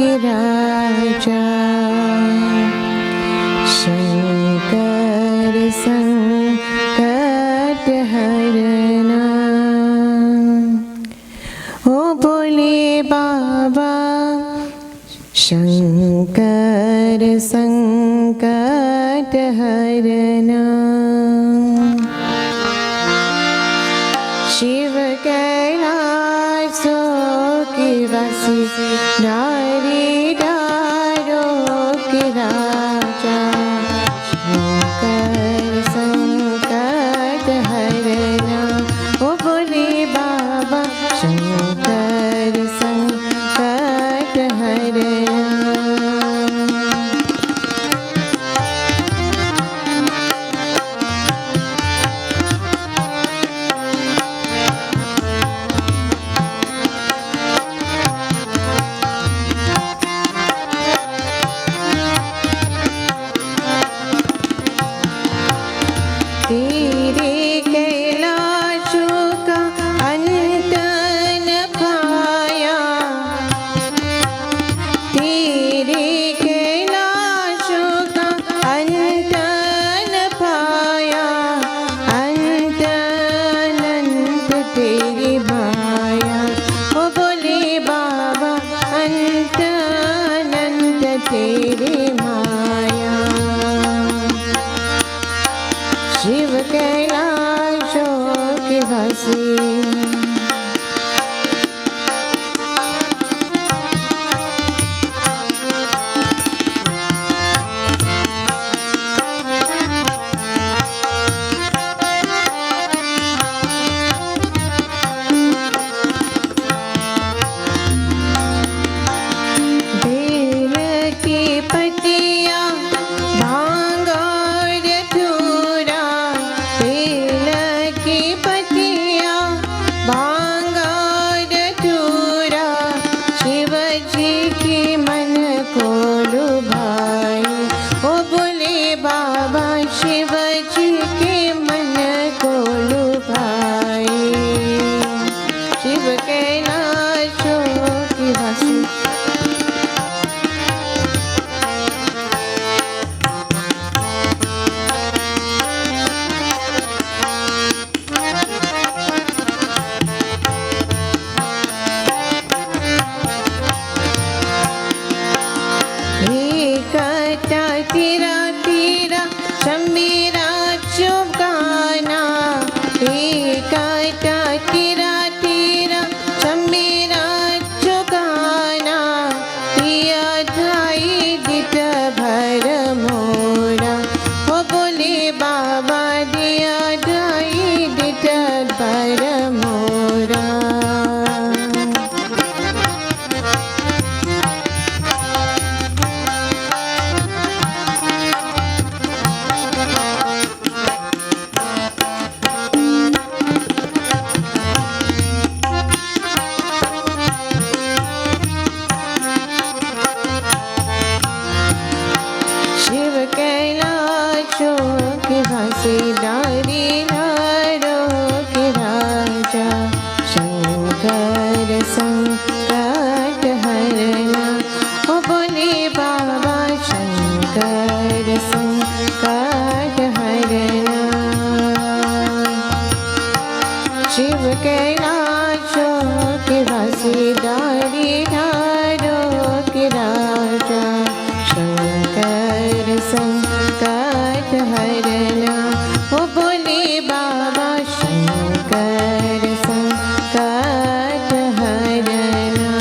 के राजा शंकर संकट हरना। ओ बोले बाबा शंकर संकट हरना। शिव कैलाशों के वासी नारी डारो के राजा शंकर संकट हरना। ओ बोले बाबा शंकर संकट हरना। तेरे कैलाशों का अंत न पाया, तेरे कैलाशों का अंत न पाया। अंत अनंत तेरी माया। ओ बोले बाबा अंत अनंत तेरी माया। शिव कैलाशों के वासी बेल की पत्तियां भांग और धतूरा, बेल की पत्तियां भांग और धतूरा। शिव जी के मन को लुभाए। ओ बोले बाबा शिव जी के मन को लुभाए। शिव कैलाशों की वासी कटा तेरा तेरा शमीरा चुकाना। कटा तेरा तेरा शमीरा चुकाना। दिया धाई दिट भर मोरा। ओ बोले बाबा दिया धाई दिट भर मोरा। शिव कैलाशों के वासी नारी नारों के राजा शंकर संकट हरना। ओ बोले बाबा शंकर संकट हरना। शिव कैलाशों के वासी नारी नारों के राजा शंकर संकट हरना। ओ बोले बाबा शंकर संकट हरना।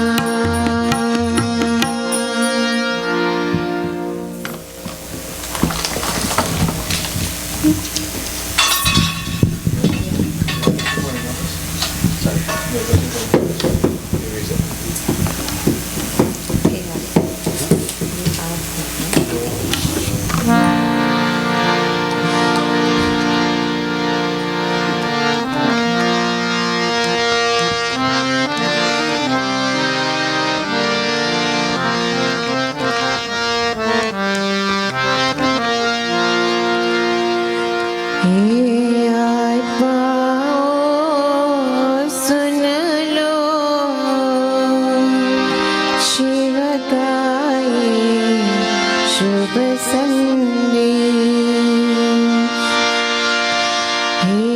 शिव का शुभ संदेश। हे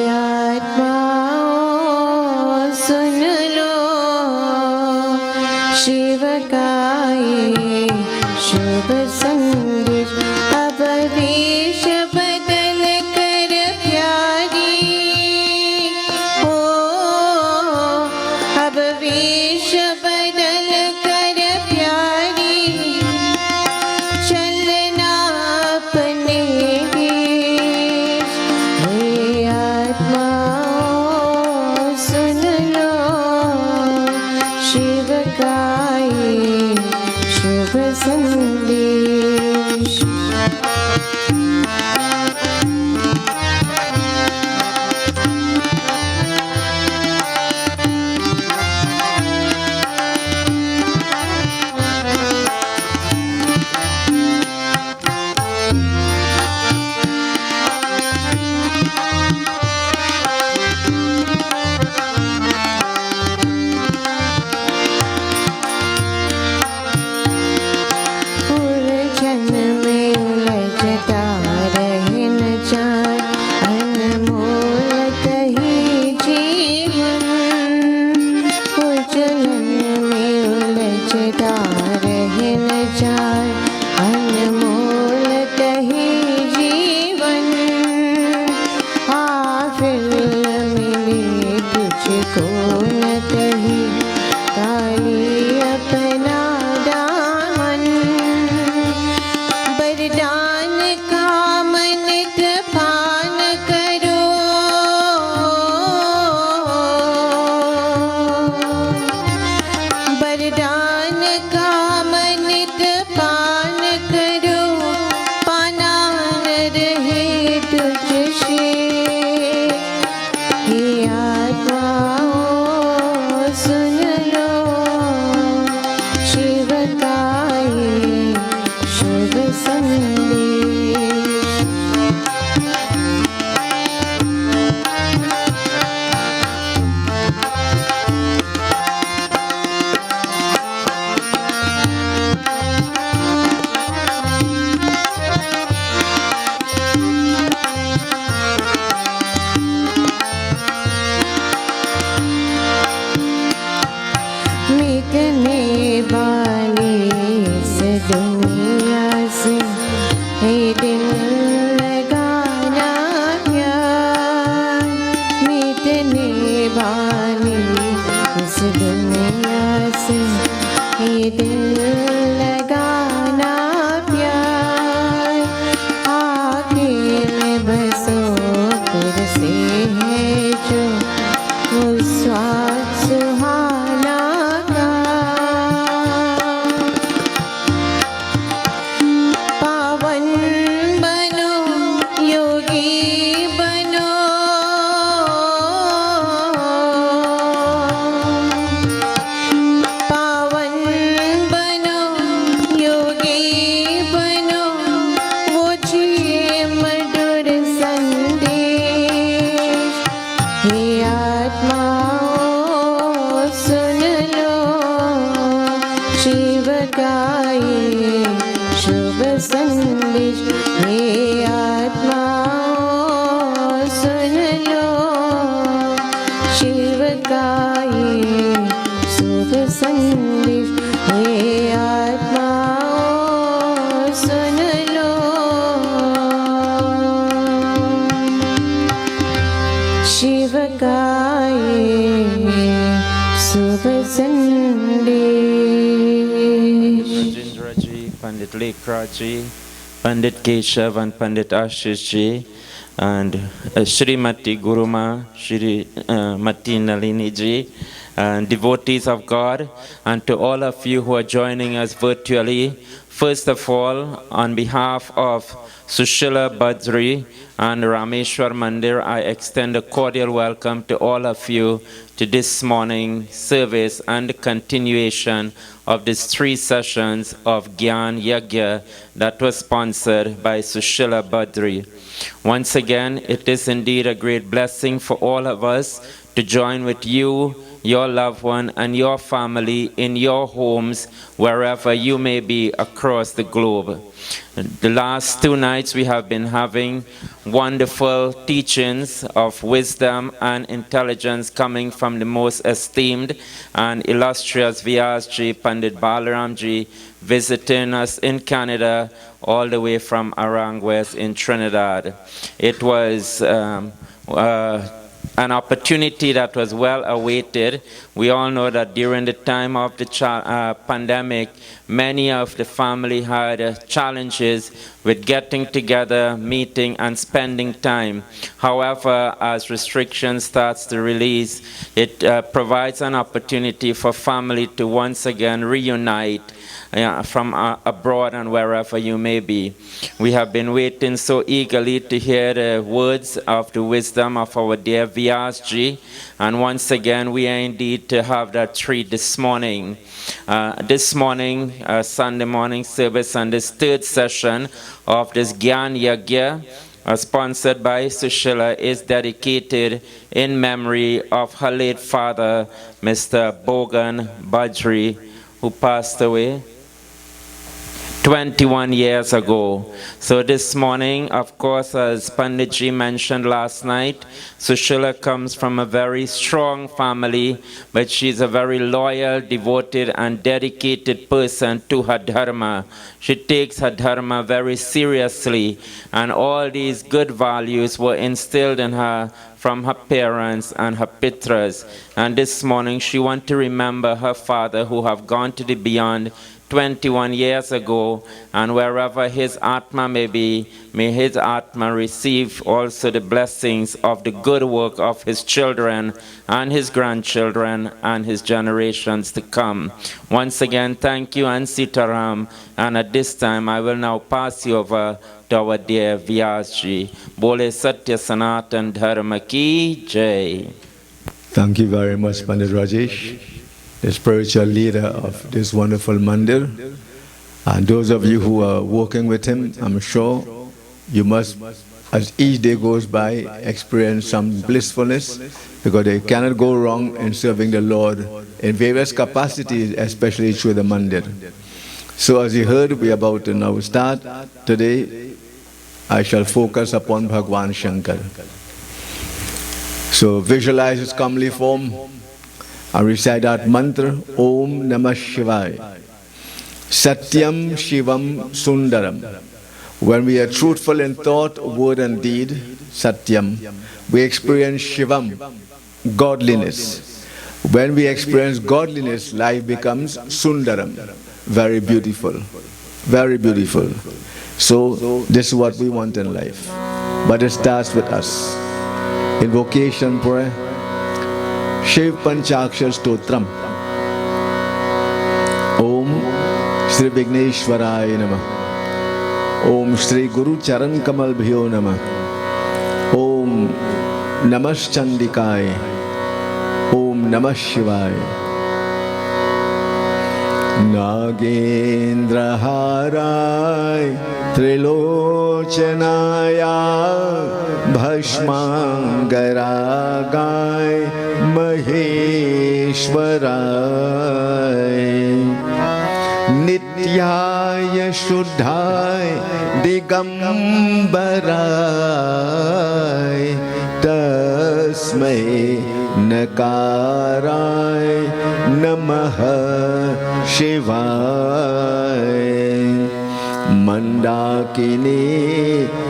आत्माओं सुन लो, शिव का ये शुभ संदेश। अब वेश बदल कर प्यारी हो, अब वेश बदल कर प्यारी, चलना अपने देश। हे आत्माओं सुन लो, शिव का ये शुभ संदेश। उलझन में उलझता रहे न जान, अनमोल कही जीवन। उलझन में उलझता रहे न जान, अनमोल कही जीवन। फिर मिले तुझको न कही, काली अपना दामन। वरदान का मनित पान करो, वरदान का मनित पान करो, पाना न रहे तुझसे। हे आत्माओं सुन लो, शिव का ये शुभ संदेश। मिटने वाली इस दुनिया से हे दिल लगाना प्यार। मिटने वाली इस दुनिया से हे दिल लगाना प्यार। आखिर में बसो फिर से है जो वो स्वाद सुहाना का। पावन बनो योगी बनो, पावन बनो योगी बनो, वो जिए मधुर संदेश। हे आत्माओं सुन लो, शिव का ये शुभ संदेश। हे आत्माओं सुन लो, शिव का ये शुभ संदेश। हे आत्माओं सुन लो, शिव का ये शुभ संदेश। Rajendra ji, Pandit Lekra ji, Pandit Keshav and Pandit Ashish ji, and Srimati Guruma, Srimati Nalini ji, and devotees of God, and to all of you who are joining us virtually. First of all, on behalf of Sushila Badri and Rameshwar Mandir, I extend a cordial welcome to all of you to this morning service and continuation of these 3 sessions of Gyan Yagya that was sponsored by Sushila Badri. Once again, it is indeed a great blessing for all of us to join with you your loved one, and your family in your homes, wherever you may be across the globe. The last 2 nights we have been having wonderful teachings of wisdom and intelligence coming from the most esteemed and illustrious Vyasji Pandit Balaramji, visiting us in Canada all the way from Aranguez in Trinidad. It was an opportunity that was well awaited. We all know that during the time of the pandemic, many of the family had challenges with getting together, meeting, and spending time. However, as restrictions starts to release, it provides an opportunity for family to once again reunite from abroad and wherever you may be. We have been waiting so eagerly to hear the words of the wisdom of our dear Vyasji, and once again we are indeed to have that treat this morning. This morning, Sunday morning service, and this third session of this Gyan Yagya, sponsored by Sushila, is dedicated in memory of her late father, Mr. Bogan Bajri, who passed away 21 years ago. So this morning, of course, as Panditji mentioned last night, Sushila comes from a very strong family, but she's a very loyal, devoted, and dedicated person to her dharma. She takes her dharma very seriously, and all these good values were instilled in her from her parents and her pitras. And this morning, she wants to remember her father, who have gone to the beyond 21 years ago, and wherever his Atma may be, may his Atma receive also the blessings of the good work of his children and his grandchildren and his generations to come. Once again, thank you, and Sitaram. And at this time, I will now pass you over to our dear Vyasji. Bole Satya Sanatan Dharma Ki Jai. Thank you very much, Pandit Rajesh, the spiritual leader of this wonderful mandir. And those of you who are working with him, I'm sure you must, as each day goes by, experience some blissfulness, because they cannot go wrong in serving the Lord in various capacities, especially through the mandir. So as you heard, we are about to now start. Today, I shall focus upon Bhagwan Shankar. So visualize his comely form and recite that mantra, Om Namah Shivaya. Satyam Shivam Sundaram. When we are truthful in thought, word and deed, Satyam, we experience Shivam, godliness. When we experience godliness, life becomes Sundaram, very beautiful, very beautiful. So this is what we want in life. But it starts with us. Invocation prayer. Shiv Panchakshar Stotram. Om Shri Vigneshwaraya Namah. Om Shri Guru Charan Kamal Bhyo Namah. Om Namash Chandikaya. Om Namah Shivaya. Nagendra Haray Trilochanaya Bhashmangaragay Maheshwaray Nityaya Shuddhaya Digambaray Tasmai Nakaray Namaha Shivaya Mandakini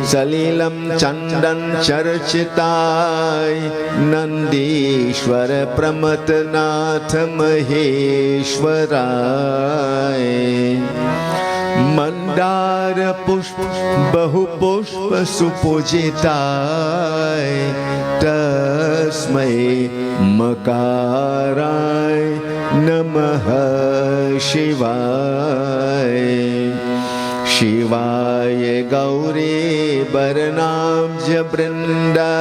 Salilam Chandan Charchitai Nandishwar Pramatanath Maheshwarai Mandara Pushp Bahu Pushpa Supujitai Tasmai Makarai Namaha Shivaya Shivaya Gauri Baranam Jabrinda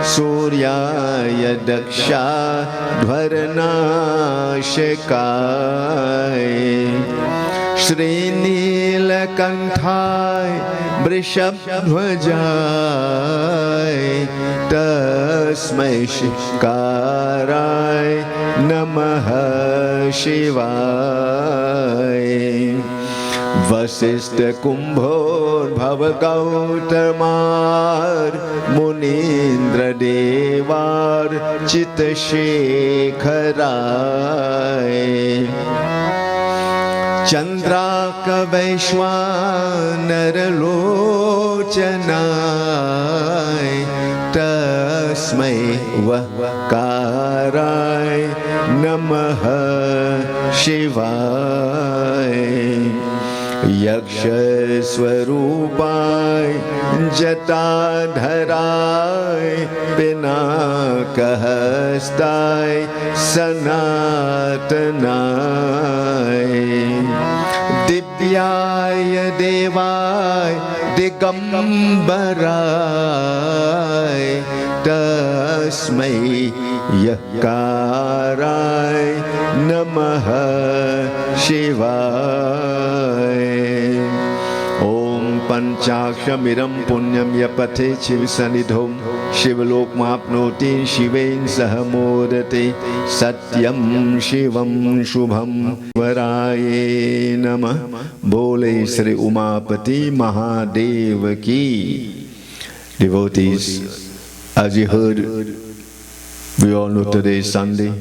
Suryaya Daksha Dvarana Shekai श्रीनीलकंठाय वृषभध्वजाय तस्मै शिकाराय नमः शिवाय वसिष्ठ कुंभोद्भव गौतमार मुनीन्द्र देवार चितशेखराय चंद्राक वैश्वानर लोचनाय तस्मै वकाराय नमः शिवाय यक्ष स्वरूपाय जटाधराय पिनाकहस्ताय सनातनाय दिव्याय देवाय दिगंबराय तस्मै यकाराय नमः शिवाय ओम पंचाक्षमिरं पुण्यम यपथे शिवसनिधौ शिवलोकमाप्नोति शिवेन सह मोदते सत्यं शिवं शुभं वराय नमः बोले श्री उमापति महादेव की। Devotees, as you heard, we all know today is Sunday,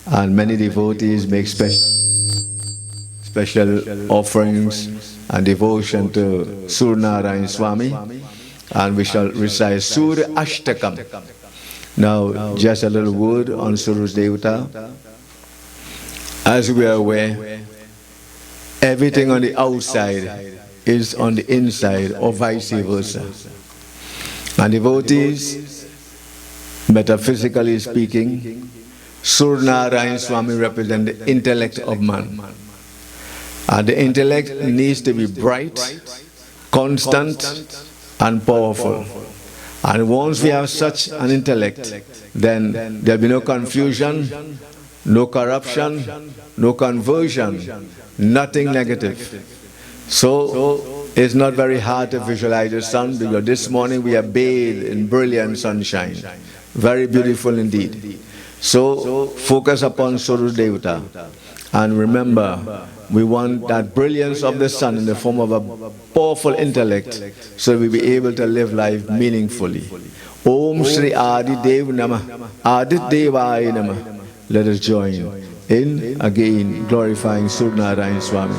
and many devotees make special offerings and devotion to Suryanarayan Swami, and we shall recite Surya Ashtakam. Now, just a little word on Surya Devata. As we are aware, everything on the outside is on the inside, or vice versa. And devotees, metaphysically speaking, Suryanarayan Swami represents the intellect of man. And the intellect needs to be bright, constant, and powerful. And once we have such an intellect, then there will be no confusion, no corruption, no conversion, nothing negative. So it's not very hard to visualize the sun, because this morning we are bathed in brilliant sunshine. Very beautiful indeed. So focus upon Surya Devata. And remember, we want that brilliance of the sun in the form of a powerful intellect, so we'll be able to live life meaningfully. Om Shri Adi Dev Namah, Adit Devaya Namah. Let us join in again glorifying Suryanarayan Swami.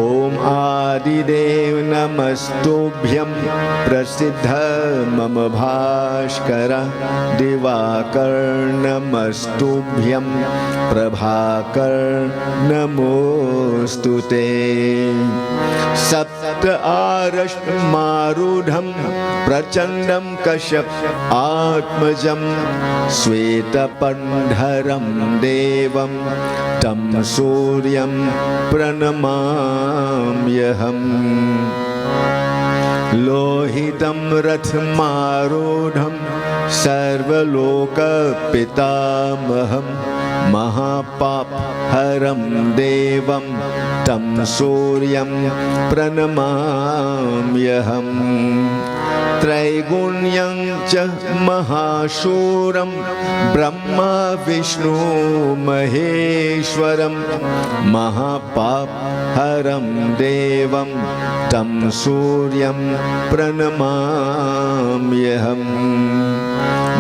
Om Adi Dev Namastubhyam Prasiddha Mama Bhashkara Divakar Namastubhyam Prabhakar Namostute Sapta Arash Marudham Prachandam Kashyap Atmajam Sweta Pandharam Devam Tam Suryam Pranamamyaham Lohitam Rathmarudham Sarvaloka Pitamaham Mahapap Haram Devam Tam Suryam Pranamamyaham Traigunyam cha Mahashuram Brahma Vishnu Maheshwaram Mahapap Haram Devam Tam Suryam Pranamamyaham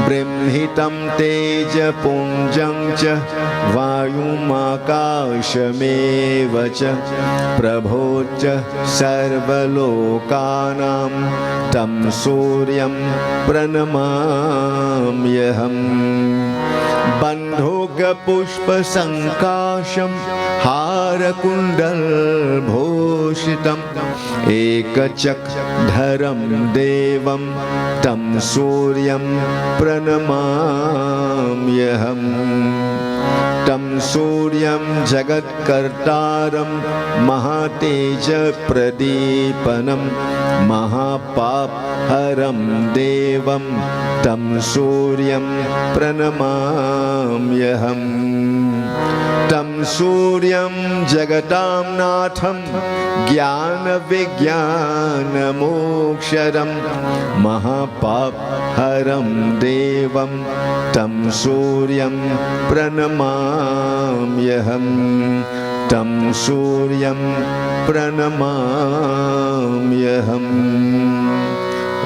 Brahmitam Teja Punjam cha Vayumakashameva cha Prabho cha Sarvalokanam Tam Suryam Pranamamyaham Bandhoga Pushpa Sankasham Harakundal Bhoshitam Ekachak Dharam Devam Tam Suryam Pranamamyaham तं सूर्यं जगत्कर्तारं महातेजप्रदीपनं महापापहरं देवं तं सूर्यं प्रणमाम्यहम् तं सूर्यं जगतां नाथं ज्ञानविज्ञानमोक्षरं महापापहरं देवं तं सूर्यं प्रणमाम्यहम् तं सूर्यं प्रणमाम्यहम्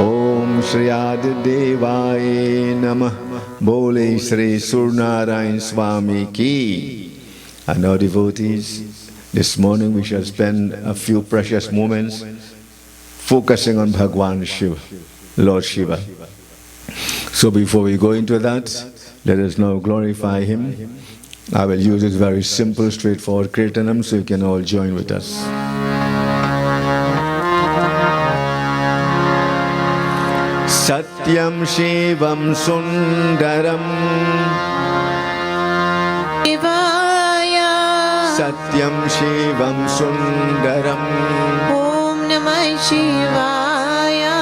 ओम श्री आदिदेवाय नमः। बोले श्री सूर्यनारायण स्वामी की। And now devotees, this morning we shall spend a few precious moments focusing on Bhagwan Shiva, Lord Shiva. So before we go into that, let us now glorify him. I will use this very simple, straightforward Kirtanam so you can all join with us. Satyam Shivam Sundaram Shivaya Satyam Shivam Sundaram Om Namah Shivaya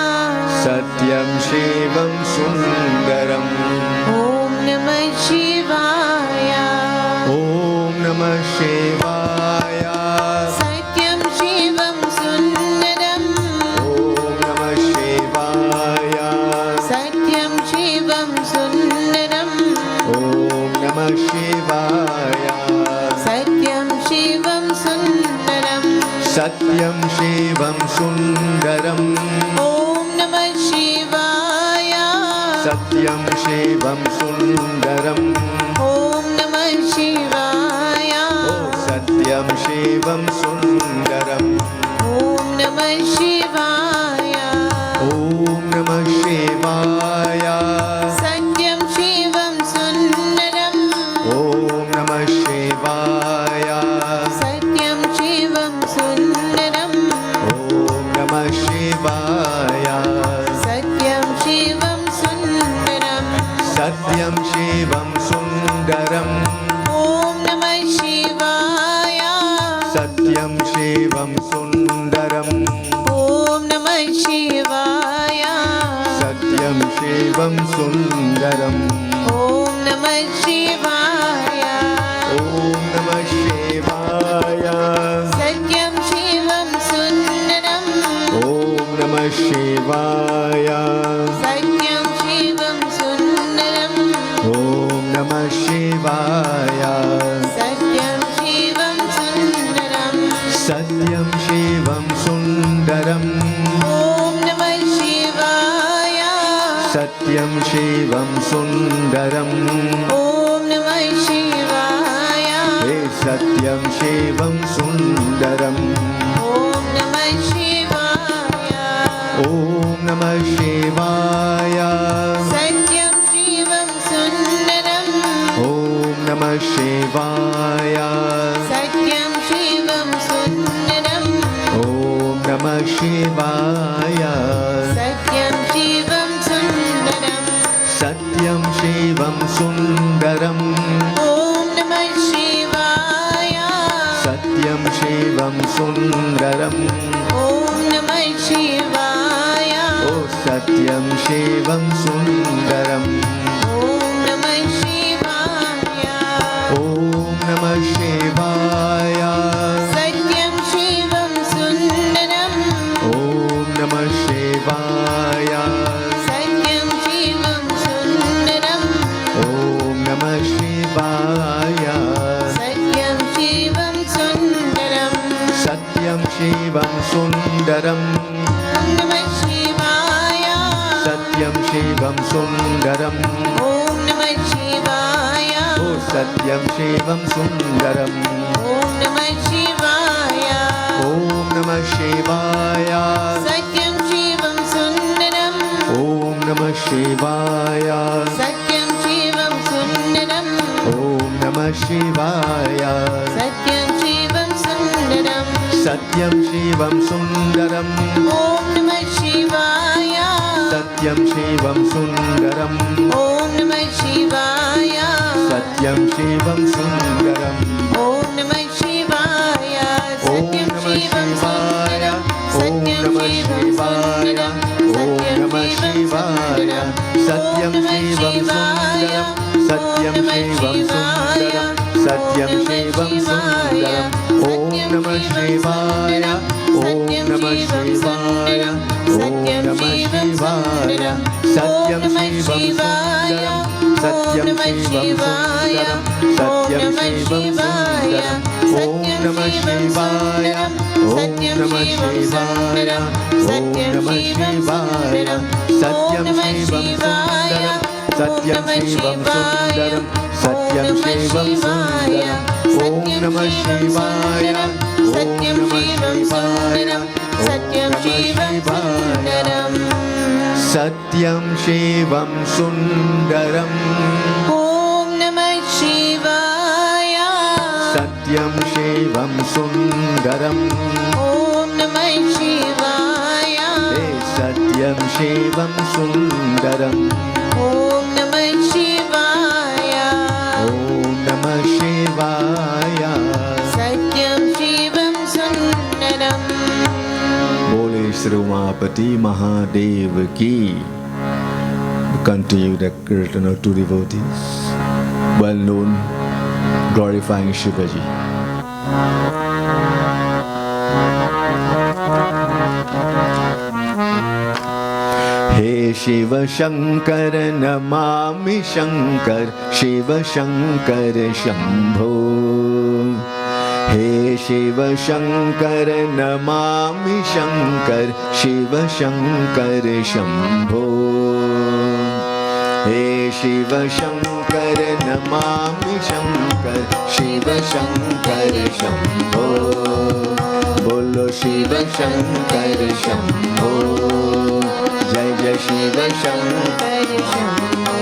Satyam Shivam Sundaram Om Namah Shivaya Om Namah Shivaya Satyam Shivam Sundaram Om Namah Shivaya Satyam Shivam Sundaram Om Namah Shivaya Satyam Shivam Sundaram Satyam Shivam Sundaram Om Namah Shivaya Satyam Shivam Sundaram Om Namah Shivaya Satyam Shivam Sundaram Om Namah Shivaya Om Namah Shivaya Satyam Shivam Sundaram Om Namah Shivaya Satyam Shivam Sundaram Om Namah Shivaya Satyam Shivam Sundaram Satyam Shivam Sundaram Om Namah Shivaya Satyam Shivam Sundaram Om Namah Shivaya Satyam Shivam Sundaram Om Namah Shivaya Om Namah Shivaya Satyam Shivam Sundaram Om Namah Shivaya Satyam Shivam Sundaram Om Namah Shivaya Satyam Shivam Sundaram Satyam Shivam Sundaram Om Namah Shivaya Satyam Shivam Sundaram Om Namah Shivaya Hey Satyam Shivam Sundaram Om Namah Shivaya Om Namah Shivaya Satyam Shivam Sundaram Om Namah Shivaya Satyam Shivam Sundaram Om Namah Shivaya Satyam Shivam Sundaram Satyam Shivam Sundaram Om Namah Shivaya Satyam Shivam Sundaram Om Namah Shivaya Oh Satyam Shivam Sundaram Om Namah Shivaya Om Namah Shivaya Satyam Shivam Sundaram Om Namah Shivaya Satyam Shivam Sundaram Om Namah Shivaya Satyam Shivam Sundaram Satyam Shivam Sundaram Om Namah Shivaya Satyam Shivam Sundaram Om Namah Shivaya Oh Satyam Shivam Sundaram Om Namah Shivaya Om Namah Shivaya Satyam Shivam Sundaram Om Namah Shivaya Satyam Shivam Sundaram Om Namah Shivaya Satyam Shivam Sundaram Satyam Shivam Sundaram Om Namah Shivaya Satyam Shivam Sundaram Om Namah Shivaya Satyam Shivam Sundaram. Om Namah Shivaya. Om Satyam Namah Shivam Shivaya. Sundaram. Om Namah Shivaya. Satyam Shivam Sundaram. Satyam Shivam Sundaram. Satyam Shivam Sundaram. Om Namah Shivaya. Om Namah Shivaya. Om Namah Shivaya. Satyam Shivam Sundaram. Satyam Shivam Sundaram. Satyam Shivam Sundaram. Om Namah Shivaya. Om Namah Shivaya. Om Namah Shivaya. Satyam Shivam Sundaram. Satyam Shivam Sundaram. Satyam Shivam Sundaram. Om Namah Shivaya. Om Namah Shivaya. Satyam Shivam Sundaram. Satyam Shivam Sundaram. Om Namah Shivaya. Satyam Shivam Sundaram. Om Namah Shivaya. Hey, Satyam Shivam Sundaram. Om Namah Shivaya. Om Namah Shivaya. Satyam Shivam Sundaram. Bole Shri Umapati Mahadev ki. Continue the kirtana to devotees, well known, glorifying Shivaji. He Shiva Shankar Namami Shankar, Shiva Shankar Shambho. He Shiva Shankar Namami Shankar, Shiva Shankar Shambho. He Shiva Shankar Namami Shankar, Shiva Shankar Shambho. Bolo Shiva Shankar Shambho. Jai Jai Shiva Shankar Shambho.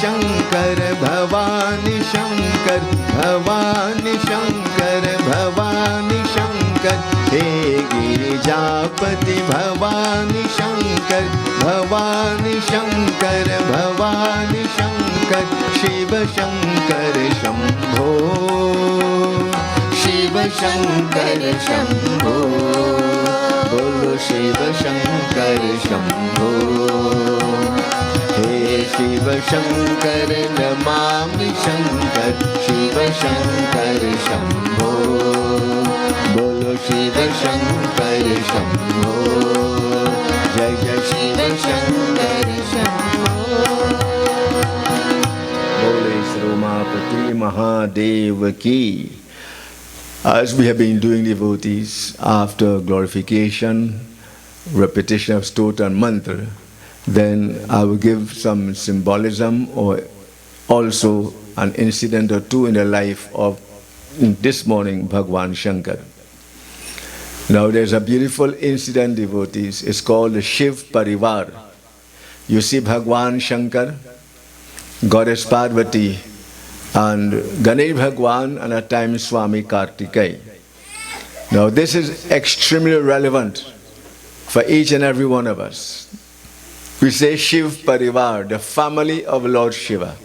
Shankar, Bhavani Shankar, Bhavani Shankar, Bhavani Shankar. He Girijapati Bhavani Shankar, Bhavani Shankar, Bhavani Shankar. Shiva Shankar Shambho, Shiva Shankar Shambho. Bolo Shiva Shankar Shambho. He Shiva Shankar Namami Shankar, Shiva Shankar Shambho. Bolo Shiva Shankar Shambho. Jai Jai Shiva Shankar Shambho. Bole Shri Umapati Mahadev ki. As we have been doing devotees, after glorification, repetition of stota and mantra, then I will give some symbolism or also an incident or two in the life of this morning Bhagwan Shankar. Now there's a beautiful incident, devotees. It's called the Shiv Parivar. You see Bhagwan Shankar, Goddess Parvati, and Ganesh Bhagwan, and at times Swami Kartikeya. Now this is extremely relevant for each and every one of us. We say Shiv Parivar, the family of Lord Shiva.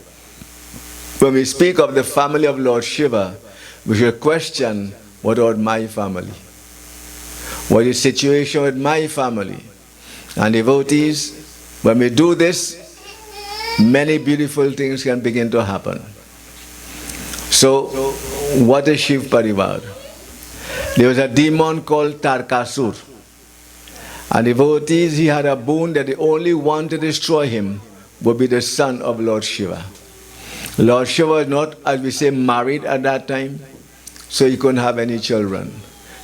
When we speak of the family of Lord Shiva, we should question, what about my family? What is the situation with my family? And devotees, when we do this, many beautiful things can begin to happen. So, what is Shiv Parivar? There was a demon called Tarkasur. And devotees, he had a boon that the only one to destroy him would be the son of Lord Shiva. Lord Shiva was not, as we say, married at that time, so he couldn't have any children.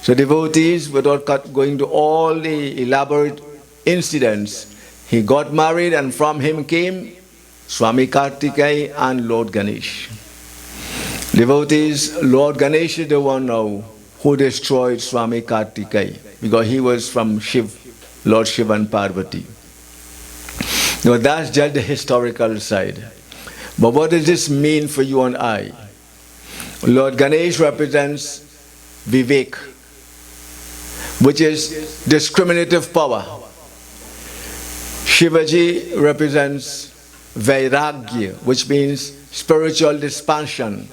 So devotees, without going to all the elaborate incidents, he got married, and from him came Swami Kartikeya and Lord Ganesh. Devotees, Lord Ganesh is the one now who destroyed Swami Kartikeya, because he was from Lord Shiva and Parvati. Now that's just the historical side. But what does this mean for you and I? Lord Ganesh represents Vivek, which is discriminative power. Shivaji represents Vairagya, which means spiritual dispassion,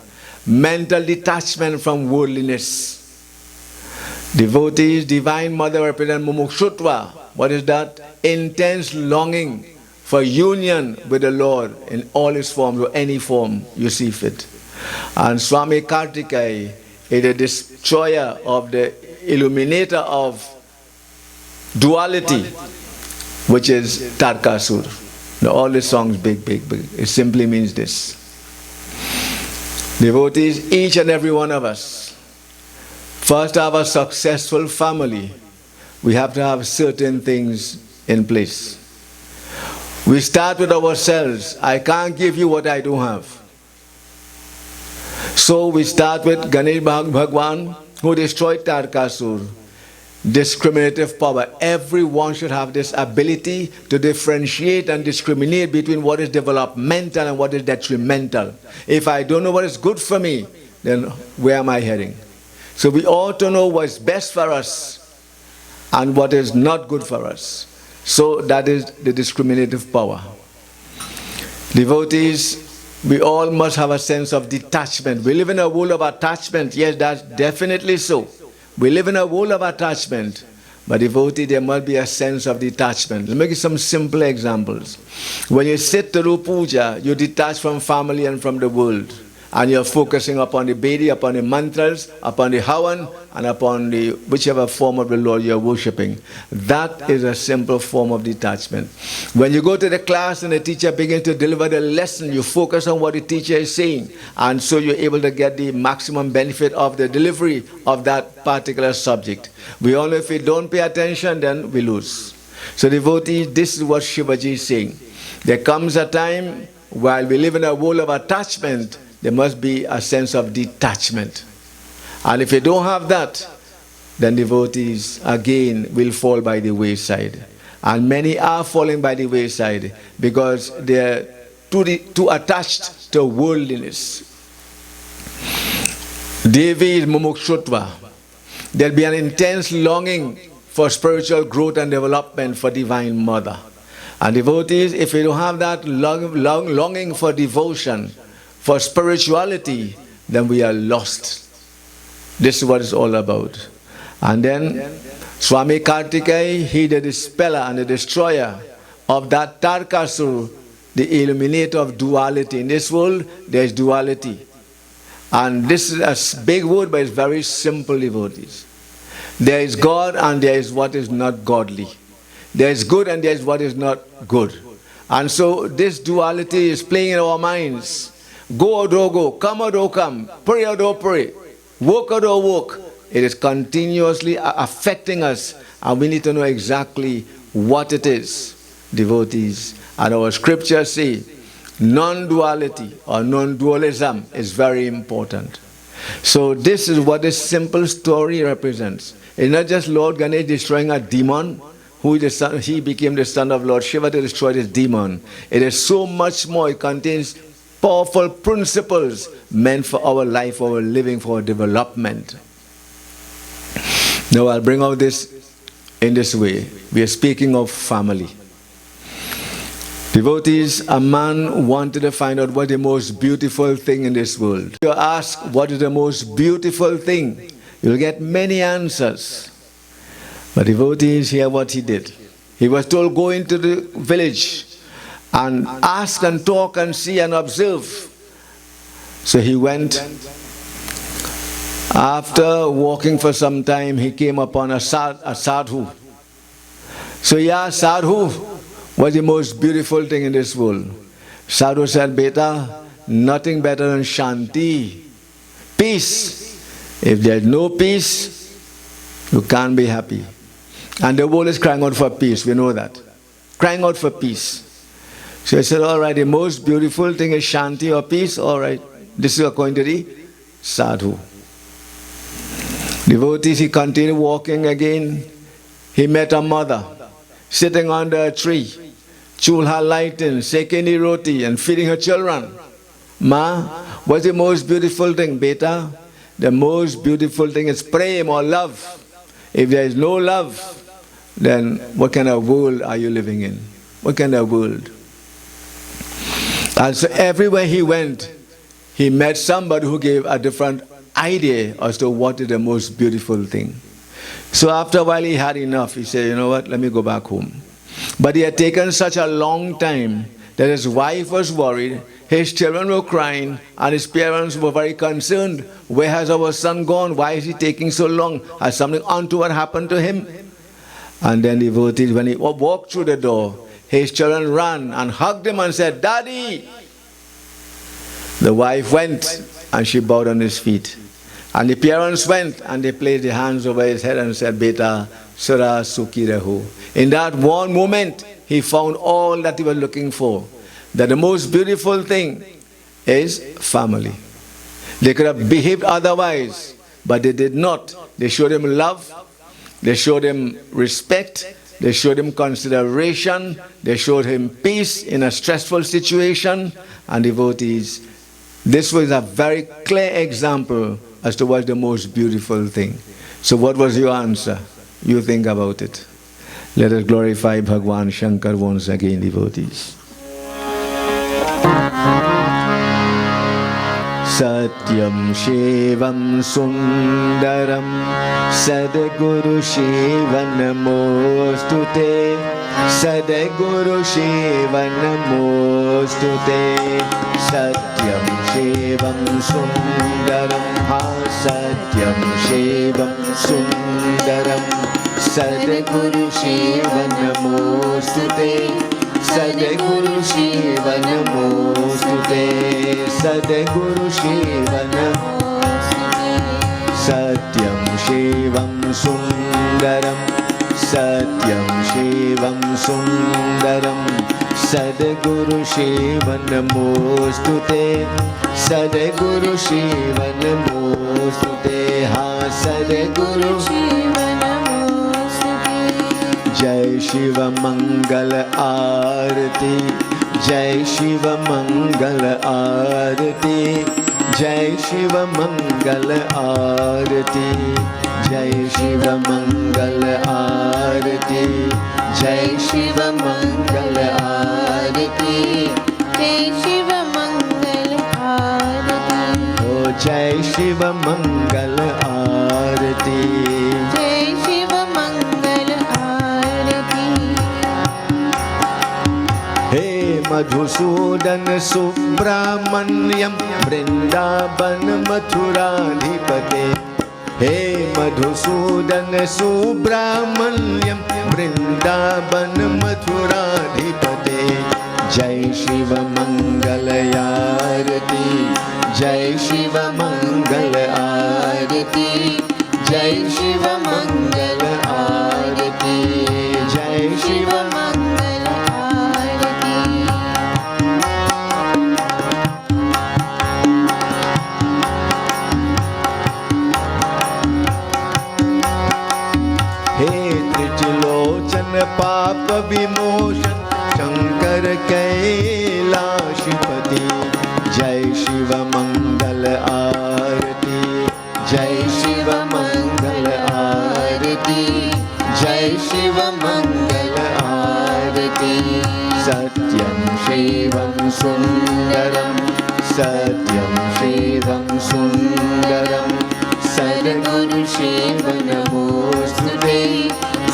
mental detachment from worldliness. Devotees, Divine Mother represents Mumukshutva. What is that? Intense longing for union with the Lord in all his forms, or any form you see fit. And Swami Kartikeya is the destroyer of the illuminator of duality, which is Tarkasur. Now, all the songs big. It simply means this. Devotees, each and every one of us, first to have a successful family, we have to have certain things in place. We start with ourselves. I can't give you what I don't have. So we start with Ganesh Bhagwan, who destroyed Tarkasur. Discriminative power. Everyone should have this ability to differentiate and discriminate between what is developmental and what is detrimental. If I don't know what is good for me, then where am I heading? So we ought to know what's best for us and what is not good for us. So that is the discriminative power. Devotees, we all must have a sense of detachment. We live in a world of attachment. Yes, that's definitely so. We live in a world of attachment. But devotee, there must be a sense of detachment. Let me give you some simple examples. When you sit to do puja, you detach from family and from the world. And you're focusing upon the Bedi, upon the mantras, upon the Havan, and upon the whichever form of the Lord you're worshipping. That is a simple form of detachment. When you go to the class and the teacher begins to deliver the lesson, you focus on what the teacher is saying. And so you're able to get the maximum benefit of the delivery of that particular subject. We all know if we don't pay attention, then we lose. So devotees, this is what Shivaji is saying. There comes a time while we live in a world of attachment, there must be a sense of detachment. And if you don't have that, then devotees again will fall by the wayside. And many are falling by the wayside because they are too attached to worldliness. Devi is mumukshutva. There'll be an intense longing for spiritual growth and development for Divine Mother. And devotees, if you don't have that longing for devotion, for spirituality, then we are lost. This is what it's all about. And then Swami Kartikeya, he the dispeller and the destroyer of that Tarkasur, the illuminator of duality. In this world, there is duality. And this is a big word, but it's very simple, devotees. There is God and there is what is not godly. There is good and there is what is not good. And so this duality is playing in our minds. Go or don't go, come or don't come, pray or don't pray, walk or don't walk. It is continuously affecting us, and we need to know exactly what it is, devotees. And our scriptures say non-duality or non-dualism is very important. So this is what this simple story represents. It's not just Lord Ganesh destroying a demon, who is the son, he became the son of Lord Shiva to destroy this demon. It is so much more. It contains powerful principles meant for our life, our living, for our development. Now I'll bring out this in this way. We are speaking of family. Devotees, a man wanted to find out what the most beautiful thing in this world. You ask what is the most beautiful thing, you'll get many answers. But devotees, hear what he did. He was told, go into the village and ask and talk and see and observe. So he went. After walking for some time, he came upon a sadhu. So he asked Sadhu, what's the most beautiful thing in this world? Sadhu said, Beta, nothing better than Shanti, peace. If there's no peace, you can't be happy. And the world is crying out for peace, we know that. Crying out for peace. So I said, all right, the most beautiful thing is Shanti or peace, all right. This is according to the Sadhu. Devotees, he continued walking again. He met a mother sitting under a tree, chulha lighting, sekeni roti, and feeding her children. Ma, what's the most beautiful thing, beta? The most beautiful thing is prem or love. If there is no love, then what kind of world are you living in? What kind of world? And so everywhere he went, he met somebody who gave a different idea as to what is the most beautiful thing. So after a while he had enough. He said, you know what, let me go back home. But he had taken such a long time that his wife was worried, his children were crying, and his parents were very concerned. Where has our son gone? Why is he taking so long? Has something untoward happened to him? And then devotees, when he walked through the door, his children ran and hugged him and said, Daddy! The wife went and she bowed on his feet. And the parents went and they placed their hands over his head and said, Beta, Sura Sukhi Raho. In that one moment, he found all that he was looking for. That the most beautiful thing is family. They could have behaved otherwise, but they did not. They showed him love, they showed him respect, they showed him consideration, they showed him peace in a stressful situation. And devotees, this was a very clear example as to what's the most beautiful thing. So what was your answer? You think about it. Let us glorify Bhagwan Shankar once again, devotees. Satyam Shivam Sundaram Sadguru Shiva Namostute Sadguru Shiva Namostute Satyam Shivam Sundaram Ha Satyam Shivam Sundaram Sadguru Shiva Namostute Sadguru Shiva Namostute Sadguru Shiva Namostute Satyam Shivam Sundaram Satyam Shivam Sundaram Sadguru Shiva Namostute Sadguru Shiva Namostute Ha Sadguru Shiva Jai Shiva Mangal Aarti Jai Shiva Mangal Aarti Jai Shiva Mangal Aarti Jai Shiva Mangal Aarti Jai Shiva Mangal Aarti Jai Shiva Mangal Aarti Oh Jai Shiva Mangal Aarti Jai Shiva Mangal Aarti Hey Madhusudan Subramanyam Vrindavan Mathuradhipate Hey Madhusudan Subramanyam Vrindavan Mathuradhipate Jai Shiva Mangalayarati Jai Shiva Mangalayarati Jai Shiva Mangalayarati Jai Shiva पाप विमोचन शंकर कैलाशपति जय शिव मंगल आरती जय शिव मंगल आरती जय शिव मंगल आरती सत्यम शिवम सुंदरम सत्यम शिवम सुंदरम सद्गुरु शिव नमोस्तुते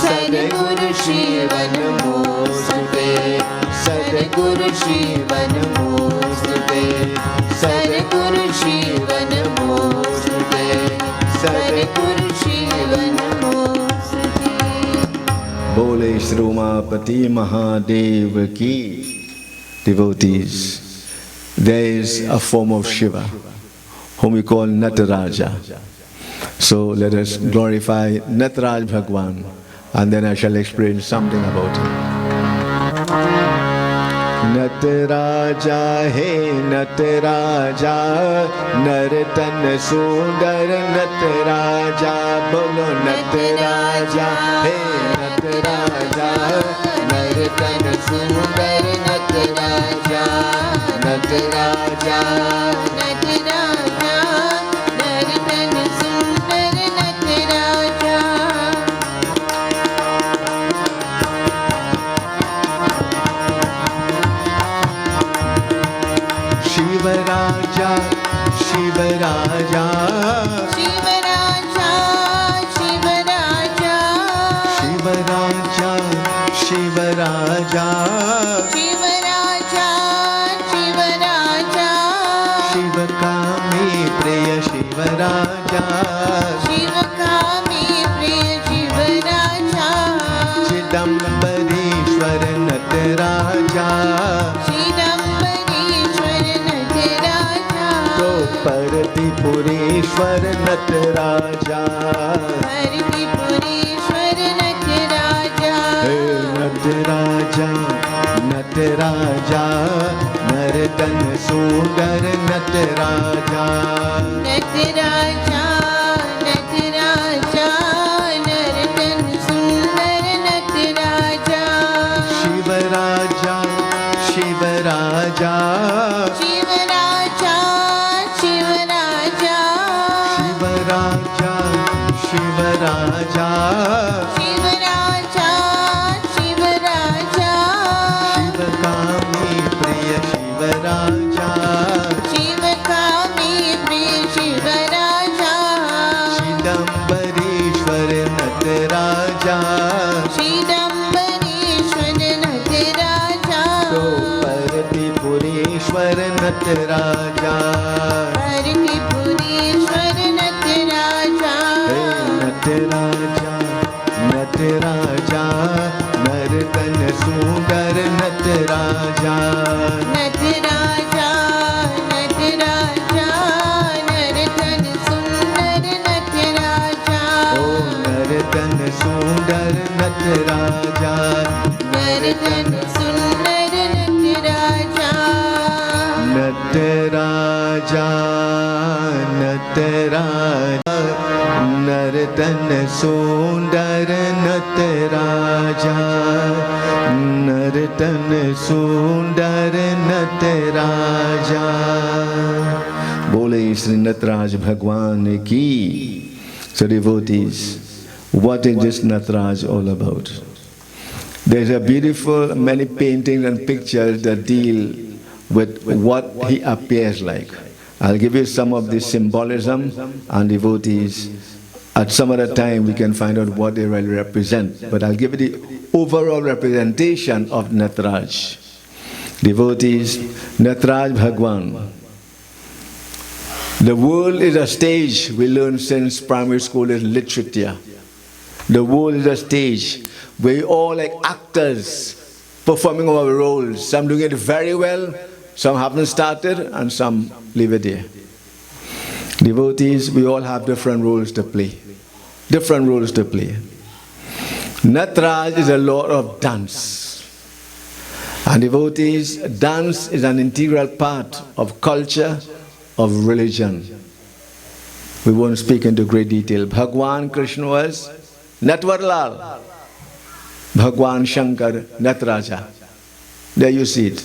Sadguru Shiva Namostute Sadguru Shiva Namostute Sadguru Shiva Namostute Sadguru Shiva Namostute Bole Shri Umapati Mahadev Ki. Devotees, there is a form of Shiva whom we call Nataraja. So let us glorify Nataraj Bhagwan, and then I shall explain something about him. Nataraja हे नटराजा नर्तन सुंदर नटराजा बोलो नटराजा हे नटराजा नर्तन सुंदर नटराजा नटराजा नटराजा नर्तन सुंदर नटराजा शिवराजा शिवराजा शिवराजा शिवराजा शिवराजा शिवराजा शिवराजा शिवराजा शिवकामी प्रिय शिवराजा शिवकामी प्रिय शिवराजा चिदम्बरीश्वर नटराजा चिदम्बरीश्वर नटराजा द्रौपदीपुरेश्वर नटराजा हरिपुरेश्वर नटराजा हे नटराजा नटराजा नर्तन सुंदर नटराजा नटराजा नटराजा नर्तन सुंदर नटराजा शिवराजा शिवराजा शिवराजा शिवराजा शिवराजा शिवराजा शिवराजा शिवराजा शिवकामी प्रिय शिवराजा शिवकामी प्रिय शिवराजा चिदम्बरीश्वर नटराजा चिदम्बरीश्वर नटराजा द्रौपदीपुरेश्वर नटराजा हरिपुरेश्वर नटराजा हे नटराजा नटराजा नर्तन सुंदर नटराजा नटराजा नटराजा नर्तन सुंदर नटराजा ओ नर्तन सुंदर नटराजा नर्तन सुंदर नटराजा नटराजा नटराजा नर्तन सुंदर नटराजा नर्तन सुंदर नटराजा बोले श्री नटराज भगवान की. So devotees, what is this Nataraj all about? There's a beautiful many paintings and pictures that deal with what he appears like. I'll give you some of the symbolism, and devotees, at some other time we can find out what they really represent. But I'll give you the overall representation of Nataraj. Devotees, Nataraj Bhagwan. The world is a stage, we learn since primary school is literature. The world is a stage where we all like actors performing our roles. Some doing it very well, some haven't started, and some leave it there. Devotees, we all have different roles to play. Different roles to play. Nataraj is a lord of dance. And devotees, dance is an integral part of culture, of religion. We won't speak into great detail. Bhagwan Krishna was Natwarlal. Bhagwan Shankar Nataraja. There you see it.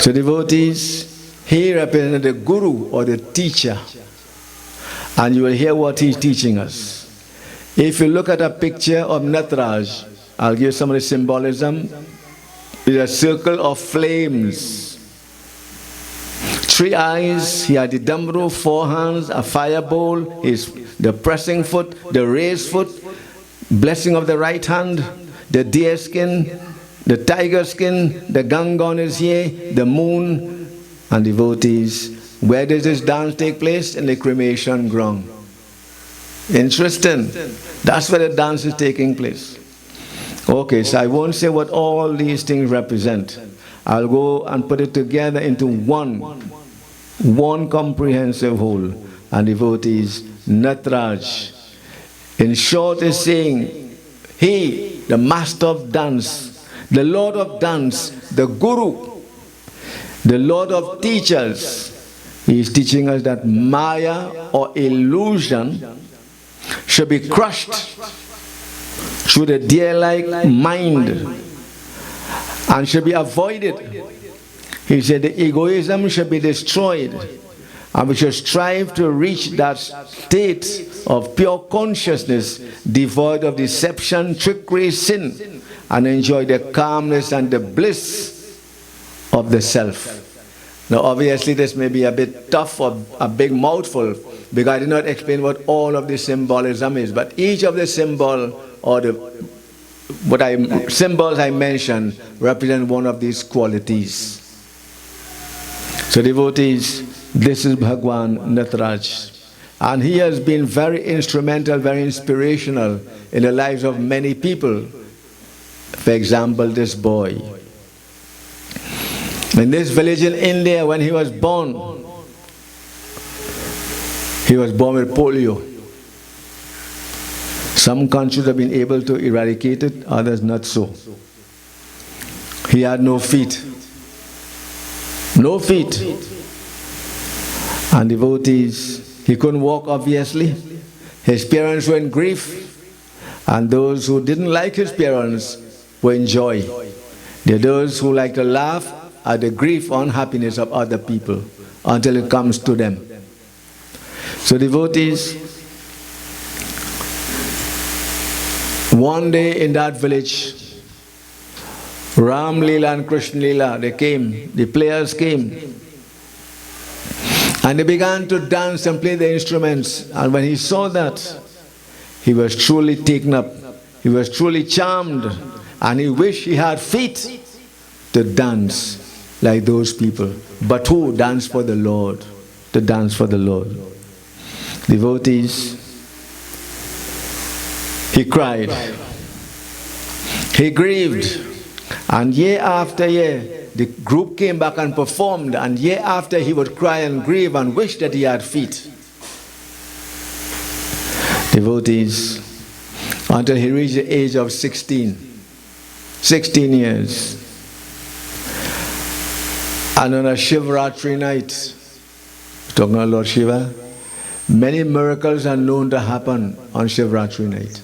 So devotees, he represented the guru or the teacher. And you will hear what he's teaching us. If you look at a picture of Nataraj, I'll give you some of the symbolism. It's a circle of flames. 3 eyes, he had the dambru, 4 hands, a fire bowl, the pressing foot, the raised foot, blessing of the right hand, the deer skin, the tiger skin, the gangon is here, the moon, and devotees. Where does this dance take place? In the cremation ground. Interesting. That's where the dance is taking place. Okay, so I won't say what all these things represent. I'll go and put it together into one comprehensive whole. And devotees, Nataraj, in short, is saying, he, the master of dance, the Lord of dance, the Guru, the Lord of teachers. He is teaching us that Maya or illusion should be crushed through the deer-like mind and should be avoided. He said the egoism should be destroyed, and we should strive to reach that state of pure consciousness, devoid of deception, trickery, sin, and enjoy the calmness and the bliss of the self. Now obviously this may be a bit tough or a big mouthful, because I did not explain what all of the symbolism is, but each of the symbol or the symbols I mentioned represent one of these qualities. So devotees, this is Bhagwan Nataraj, and he has been very instrumental, very inspirational in the lives of many people. For example, this boy. In this village in India, when he was born with polio. Some countries have been able to eradicate it, others not so. He had no feet. No feet. And devotees, he couldn't walk obviously. His parents were in grief, and those who didn't like his parents were in joy. There are those who like to laugh at the grief or unhappiness of other people until it comes to them. So devotees, one day in that village, Ram Leela and Krishna Leela, they came, the players came, and they began to dance and play the instruments. And when he saw that, he was truly taken up, he was truly charmed, and he wished he had feet to dance like those people. But who dance for the Lord? To dance for the Lord. Devotees, he cried, he grieved, and year after year the group came back and performed, and year after he would cry and grieve and wish that he had feet. Devotees, until he reached the age of 16 years. And on a Shivratri night, talking about Lord Shiva, many miracles are known to happen on Shivratri night.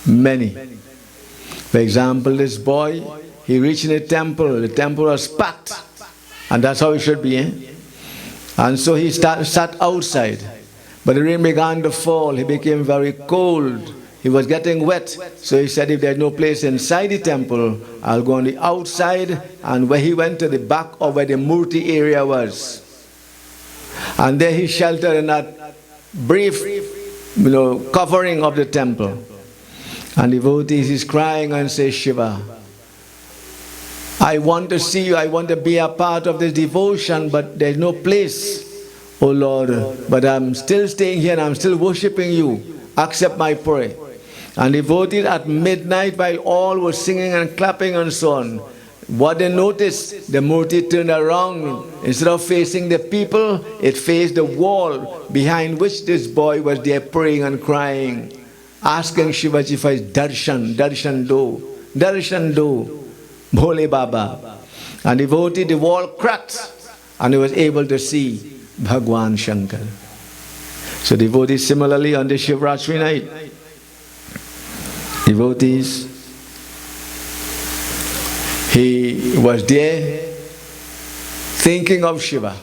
Many. For example, this boy, he reached in a temple. The temple was packed, and that's how it should be. And so he sat outside, but the rain began to fall. He became very cold. He was getting wet, so he said, if there's no place inside the temple, I'll go on the outside. And where he went to the back of where the Murti area was, and there he sheltered in that brief, covering of the temple. And devotees is crying and says, Shiva, I want to see you, I want to be a part of this devotion, but there's no place, oh Lord. But I'm still staying here and I'm still worshipping you. Accept my prayer. And devotees at midnight, while all were singing and clapping and so on, what they noticed, the Murti turned around. Instead of facing the people, it faced the wall behind which this boy was there praying and crying, asking Shivaji for his darshan, darshan do, Bhole Baba. And devotee, the wall cracked, and he was able to see Bhagwan Shankar. So devotees, similarly on the Shivratri night, devotees, he was there thinking of Shiva.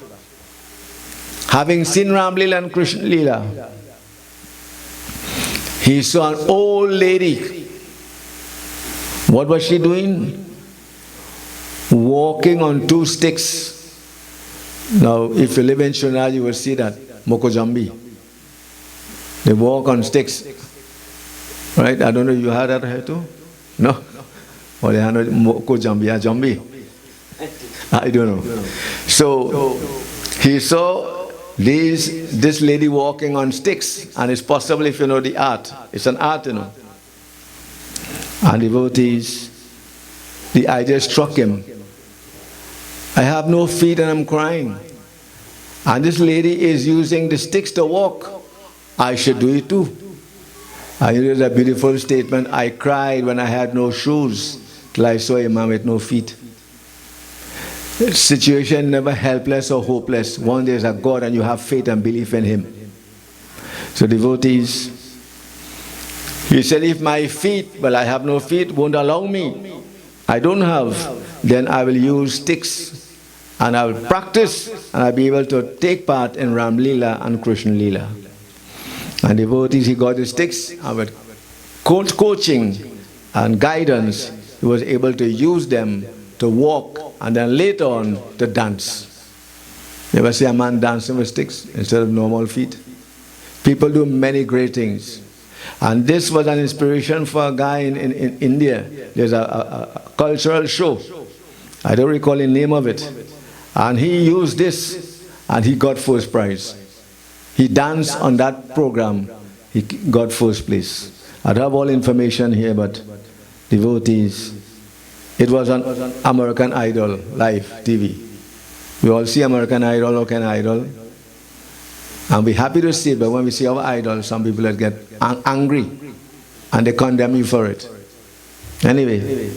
Having seen Ram Leela and Krishna Leela, he saw an old lady. What was she doing? Walking on two sticks. Now, if you live in Trinidad, you will see that. Mokojambi. They walk on sticks. Right? I don't know, you heard that here too? No? Or they have Mokojambi, Jambi? I don't know. So, he saw this lady walking on sticks, and it's possible if you know the art. It's an art, you know. And devotees, the idea struck him. I have no feet and I'm crying. And this lady is using the sticks to walk. I should do it too. And it is a beautiful statement. I cried when I had no shoes. till I saw a man with no feet. Situation never helpless or hopeless. One there is a God and you have faith and belief in Him. So devotees, he said, if my feet, well I have no feet, won't allow me, I don't have, then I will use sticks and I will practice and I'll be able to take part in Ram Leela and Krishna Leela. And devotees, he got the sticks and with coaching and guidance, he was able to use them to walk and then later on to dance. You ever see a man dancing with sticks instead of normal feet? People do many great things. And this was an inspiration for a guy in India. There's a cultural show. I don't recall the name of it. And he used this and he got first prize. He danced on that program. He got first place. I don't have all information here, but devotees, it was on American Idol, live TV. We all see American Idol, American Idol. And we're happy to see it, but when we see our idol, some people get angry and they condemn you for it. Anyway,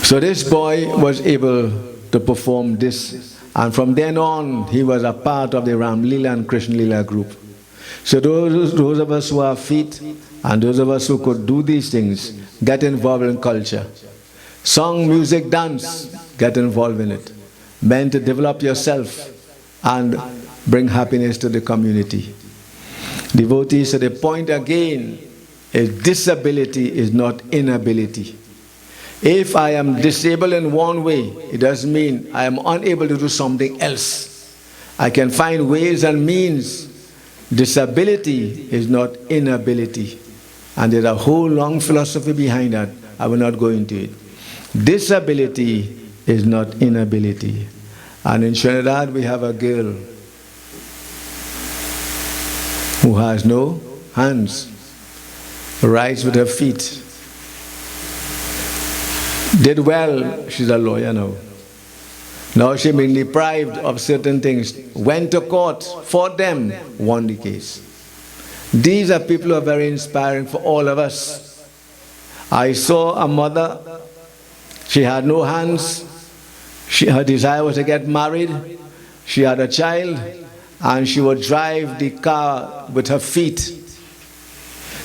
so this boy was able to perform this, and from then on, he was a part of the Ram Leela and Krishna Leela group. So those of us who have feet and those of us who could do these things, get involved in culture. Song, music, dance, get involved in it. Meant to develop yourself and bring happiness to the community. Devotees, so the point again is disability is not inability. If I am disabled in one way, it doesn't mean I am unable to do something else. I can find ways and means. Disability is not inability. And there's a whole long philosophy behind that. I will not go into it. Disability is not inability. And in Trinidad we have a girl who has no hands, writes with her feet. Did well, she's a lawyer now. Now she's been deprived of certain things, went to court, fought them, won the case. These are people who are very inspiring for all of us. I saw a mother, she had no hands, her desire was to get married, she had a child, and she would drive the car with her feet.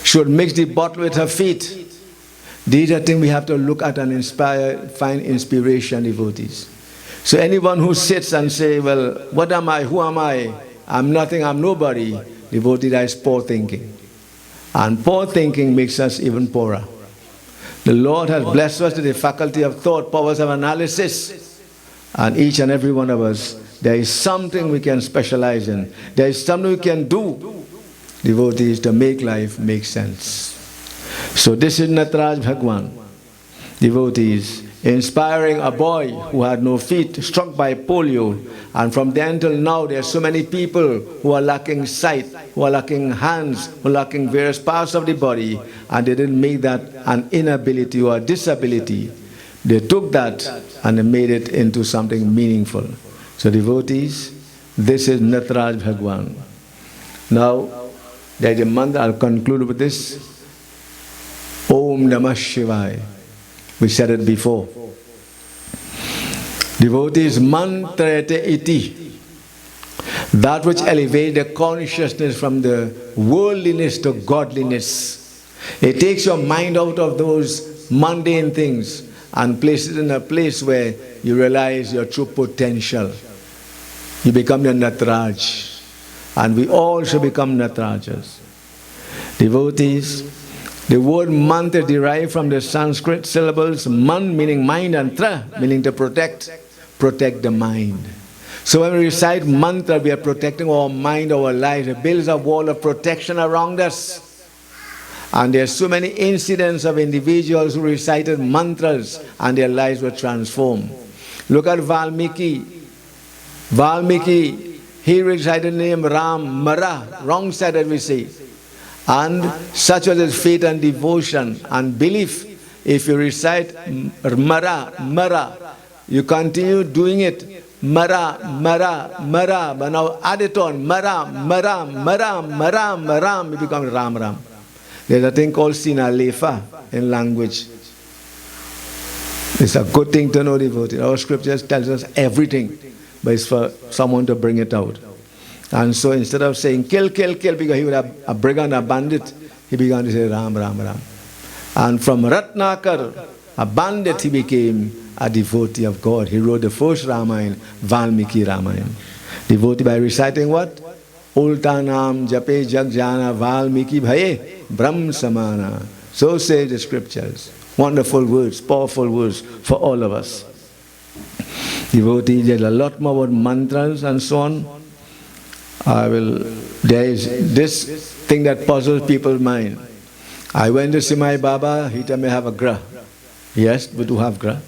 She would mix the bottle with her feet. These are things we have to look at and inspire, find inspiration, devotees. So anyone who sits and say, well, what am I, who am I, I'm nothing, I'm nobody, devotee, that is poor thinking. And poor thinking makes us even poorer. The Lord has blessed us with the faculty of thought, powers of analysis, and each and every one of us, there is something we can specialize in. There is something we can do, devotees, to make life make sense. So this is Nataraj Bhagwan, devotees, inspiring a boy who had no feet, struck by polio, and from then till now there are so many people who are lacking sight, who are lacking hands, who are lacking various parts of the body, and they didn't make that an inability or a disability. They took that and they made it into something meaningful. So devotees, this is Nataraj Bhagwan. Now, there is a mantra, I'll conclude with this. Om Namah Shivaya. We said it before. Devotees, mantrayate iti. That which elevates the consciousness from the worldliness to godliness. It takes your mind out of those mundane things and places it in a place where you realize your true potential. You become the Nataraj. And we all should become Natarajas. Devotees, the word mantra derived from the Sanskrit syllables man meaning mind and tra meaning to protect the mind. So when we recite mantra, we are protecting our mind, our lives. It builds a wall of protection around us. And there are so many incidents of individuals who recited mantras and their lives were transformed. Look at Valmiki. Valmiki, he recited the name Ram, Mara, wrong side that we say. And such was his faith and devotion and belief. If you recite Mara, Mara, you continue doing it. Mara, Mara, Mara, but now add it on. Mara, Mara, Mara, Mara, Mara, it becomes Ram, Ram. There's a thing called Sinalefa in language. It's a good thing to know, devotee. Our scriptures tells us everything, but it's for someone to bring it out. And so instead of saying kill, kill, kill, because he would have a brigand, a bandit, he began to say Ram, Ram, Ram. And from Ratnakar, a bandit, he became a devotee of God. He wrote the first Ramayana, Valmiki Ramayana. Devotee by reciting what? Ulta Nam Jape Jagjana Valmiki Bhaye Brahm Samana. So say the scriptures. Wonderful words, powerful words for all of us. Devotee, there's a lot more about mantras and so on. There is this thing that puzzles people's mind. I went to see my Baba, he told me I have a gra. Yes, we do have gra.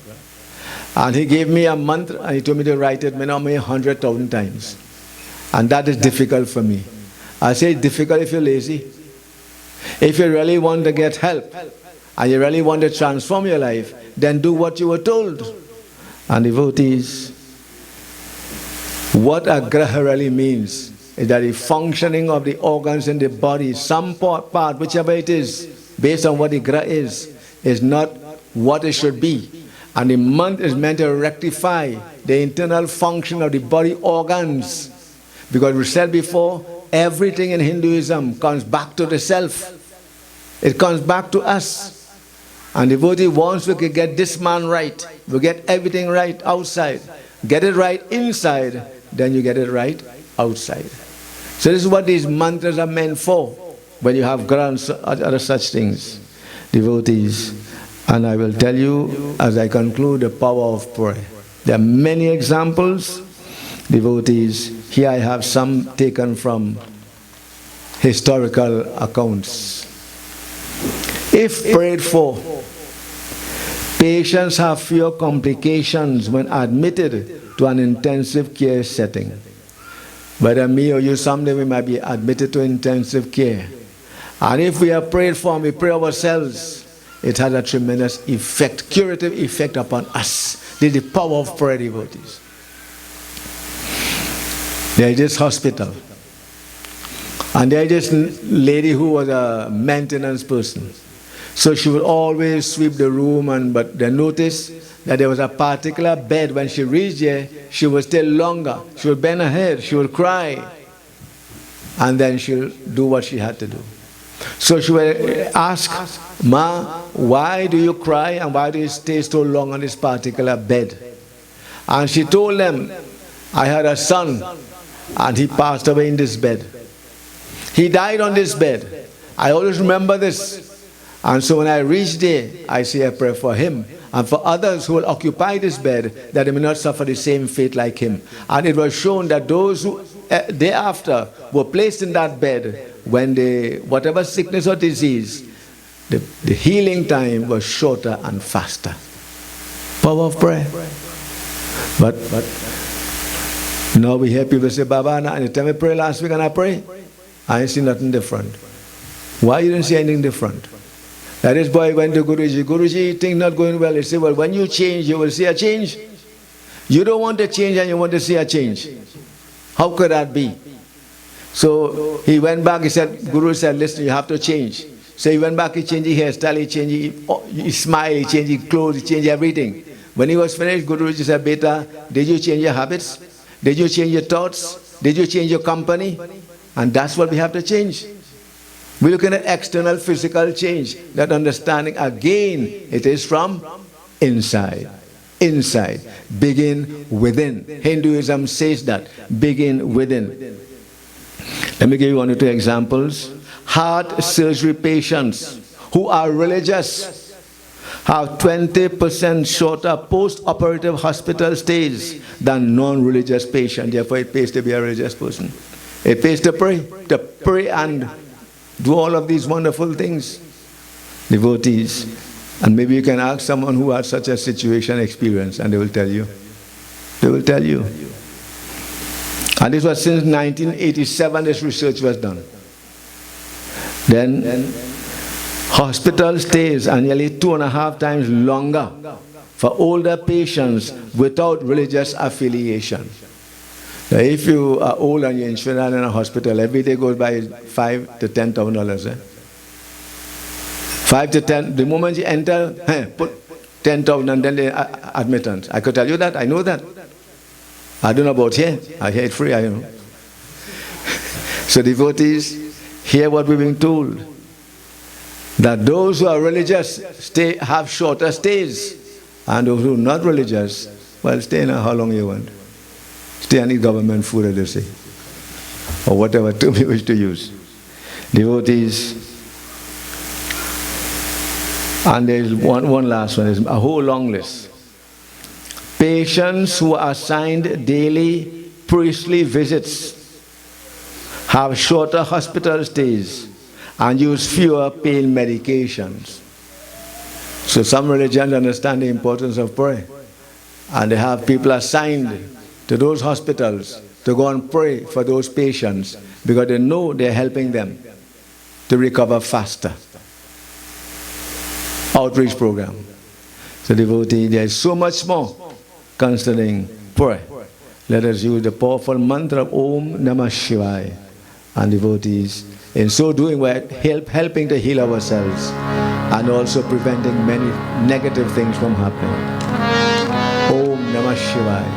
And he gave me a mantra and he told me to write it minimum 100,000 times. And that is difficult for me. I say it's difficult if you're lazy. If you really want to get help and you really want to transform your life, then do what you were told. And devotees, what a graha really means is that the functioning of the organs in the body, some part, whichever it is, based on what the graha is not what it should be. And the month is meant to rectify the internal function of the body organs. Because we said before, everything in Hinduism comes back to the self. It comes back to us. And devotee, once we can get this man right, we get everything right outside, get it right inside, then you get it right outside. So this is what these mantras are meant for, when you have grants, other such things, devotees. And I will tell you, as I conclude, the power of prayer. There are many examples, devotees. Here I have some taken from historical accounts. If prayed for, patients have fewer complications when admitted to an intensive care setting. Whether me or you, someday we might be admitted to intensive care. And if we are prayed for and we pray ourselves, it has a tremendous effect, curative effect upon us. This is the power of prayer, devotees. There is this hospital. And there is this lady who was a maintenance person. So she would always sweep the room, but they noticed that there was a particular bed. When she reached there, she would stay longer. She would bend her head, she would cry, and then she would do what she had to do. So she would ask, Ma, why do you cry and why do you stay so long on this particular bed? And she told them, I had a son and he passed away in this bed. He died on this bed. I always remember this. And so when I reach there, I say a prayer for him and for others who will occupy this bed, that they may not suffer the same fate like him. And it was shown that those who thereafter were placed in that bed, when they, whatever sickness or disease, the healing time was shorter and faster. Power of prayer. But now we hear people say, Baba, and you tell me pray last week and I pray. I ain't see nothing different. Why you didn't see anything different? That is boy went to Guruji. Guruji, things not going well. He said, well, when you change, you will see a change. You don't want to change and you want to see a change. How could that be? So he went back, he said, Guru said, listen, you have to change. So he went back, he changed his hairstyle, he changed his smile, he changed his clothes, he changed everything. When he was finished, Guruji said, Beta, did you change your habits? Did you change your thoughts? Did you change your company? And that's what we have to change. We're looking at external physical change. That understanding, again, it is from inside. Inside. Begin within. Hinduism says that. Begin within. Let me give you one or two examples. Heart surgery patients who are religious have 20% shorter post-operative hospital stays than non-religious patients. Therefore, it pays to be a religious person. It pays to pray and do all of these wonderful things. Devotees. And maybe you can ask someone who had such a situation experience and they will tell you. They will tell you. And this was since 1987 this research was done. Then hospital stays are nearly 2.5 times longer for older patients without religious affiliation. Now, if you are old and you're insured in a hospital, every day goes by $5,000 to $10,000. $5 to $10. The moment you enter, put 10,000 and then the admittance. I could tell you that. I know that. I don't know about here. I hear it free, I know. So devotees, hear what we're being told. That those who are religious have shorter stays. And those who are not religious, well, stay in how long you want. Stay and eat government food, as they say. Or whatever term you wish to use. Devotees. And there's one last one. There's a whole long list. Patients who are assigned daily priestly visits have shorter hospital stays and use fewer pain medications. So some religions understand the importance of prayer. And they have people assigned to those hospitals to go and pray for those patients because they know they're helping them to recover faster. Outreach program. So devotee, there is so much more concerning prayer. Let us use the powerful mantra of Om Namah Shivaya. And devotees, in so doing, we're helping to heal ourselves and also preventing many negative things from happening. Om Namah Shivaya.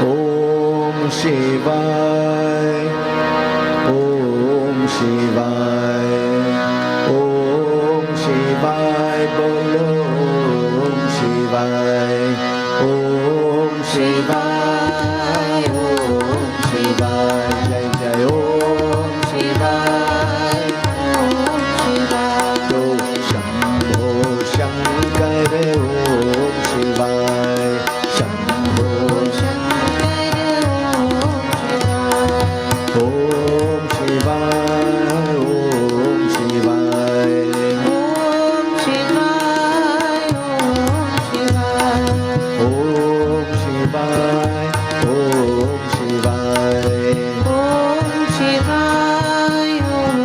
Om Shivaya. Om Shivaya. Om Shivaya. Bolo Om Shivaya. Om Shivaya. Om Shivaya. Jai Jai Om Shivaya. Om Shivaya. Do Shambho Shankar Om Shivaya. Shambho Shankar Om Shivaya. Om Shivaya. Om Shivaya. Om Shivaya. Om Shivaya. Om Shivaya. Om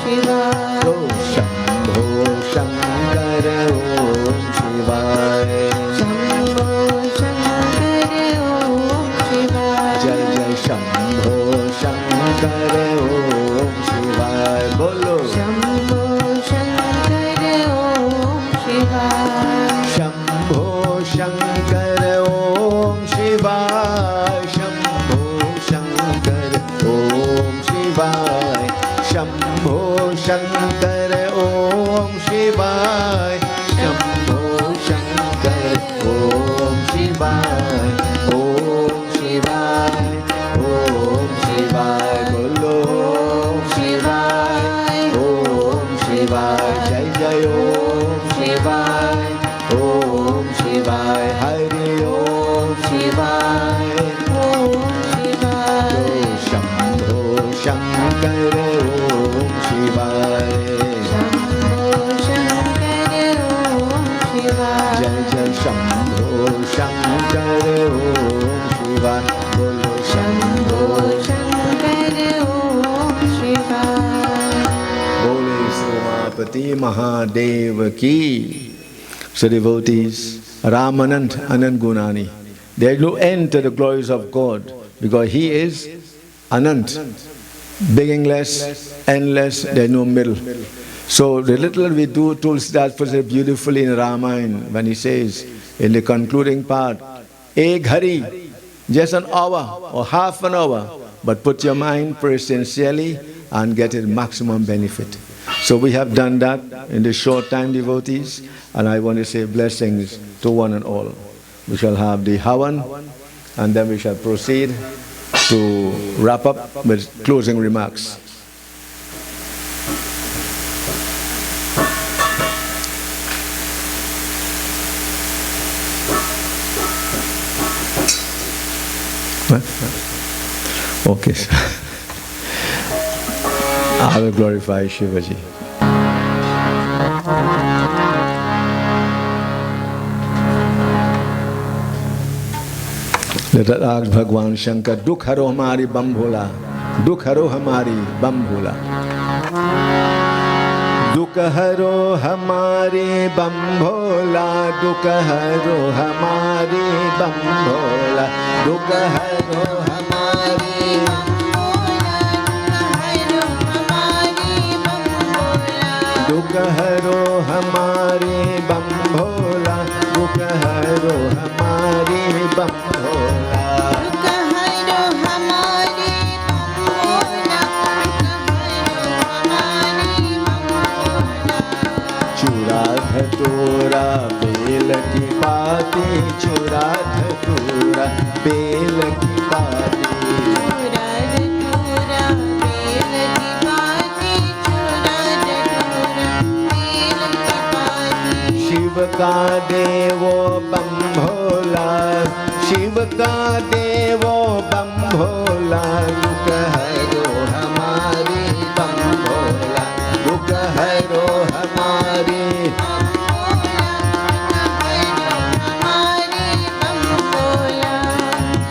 Shivaya. Do Shambho Shankar Om Shivaya. Shambho Shankar Om Shivaya. Jai Jai Shambho Shankar Om Shivaya. Bolo Shambho Shankar Om Shivaya. Shambho Shankar Om Shivaya. Shambho Shankar Om Shivaya. Shambho Shankar Om Shivaya. Shambho Shankar Om Shivaya. Om Shivaya. Om Shivaya. Bolo Om Shivaya. Om Shivaya. Jai Jai Om Shivaya. Om Shivaya. Hari Om Shivaya. Om Shivaya. Shambho Shankar Om Shivaya. Shambho Shankar Om Shivaya. Jai Jai Shambho Shankar Om Shivaya. Bolo Shambho Shankar Om Shivaya. Bole Srimapati Mahadev Ki. So devotees, Ramanand Anand Gunani. There is no end to the glories of God because He is Anant, beginningless, endless, there is no middle. So the little we do, Tulsidas puts it beautifully in Ramayana when he says in the concluding part, Ek Hari, just an hour or half an hour, but put your mind, pray sincerely and get it maximum benefit. So we have done that in this short time, devotees, and I want to say blessings to one and all. We shall have the Havan and then we shall proceed to wrap up with closing remarks. What? Okay. I will glorify Shivaji. Let us ask Bhagwan Shankar, Dukh haro hamari bam bhola, Dukh haro hamari bam bhola. Dukh haro hamari bam bhola, Dukh haro hamari bam bhola, Dukh haro hamari bam bhola, हरो हमारे बम भोला, दुख हरो हमारे बम भोला। दुख हरो हमारे बम भोला, दुख हरो हमारे बम भोला। चूड़ा धतूरा बेल की पाती, चूड़ा धतूरा बेल की पाती, चूड़ा धतूरा बेल की पाती, चूड़ा धतूरा बेल की पाती। शिव का देवो बम भोला, शिव का देवो बम भोला, दुख हरो हमारे बम भोला, दुख हरो हमारे।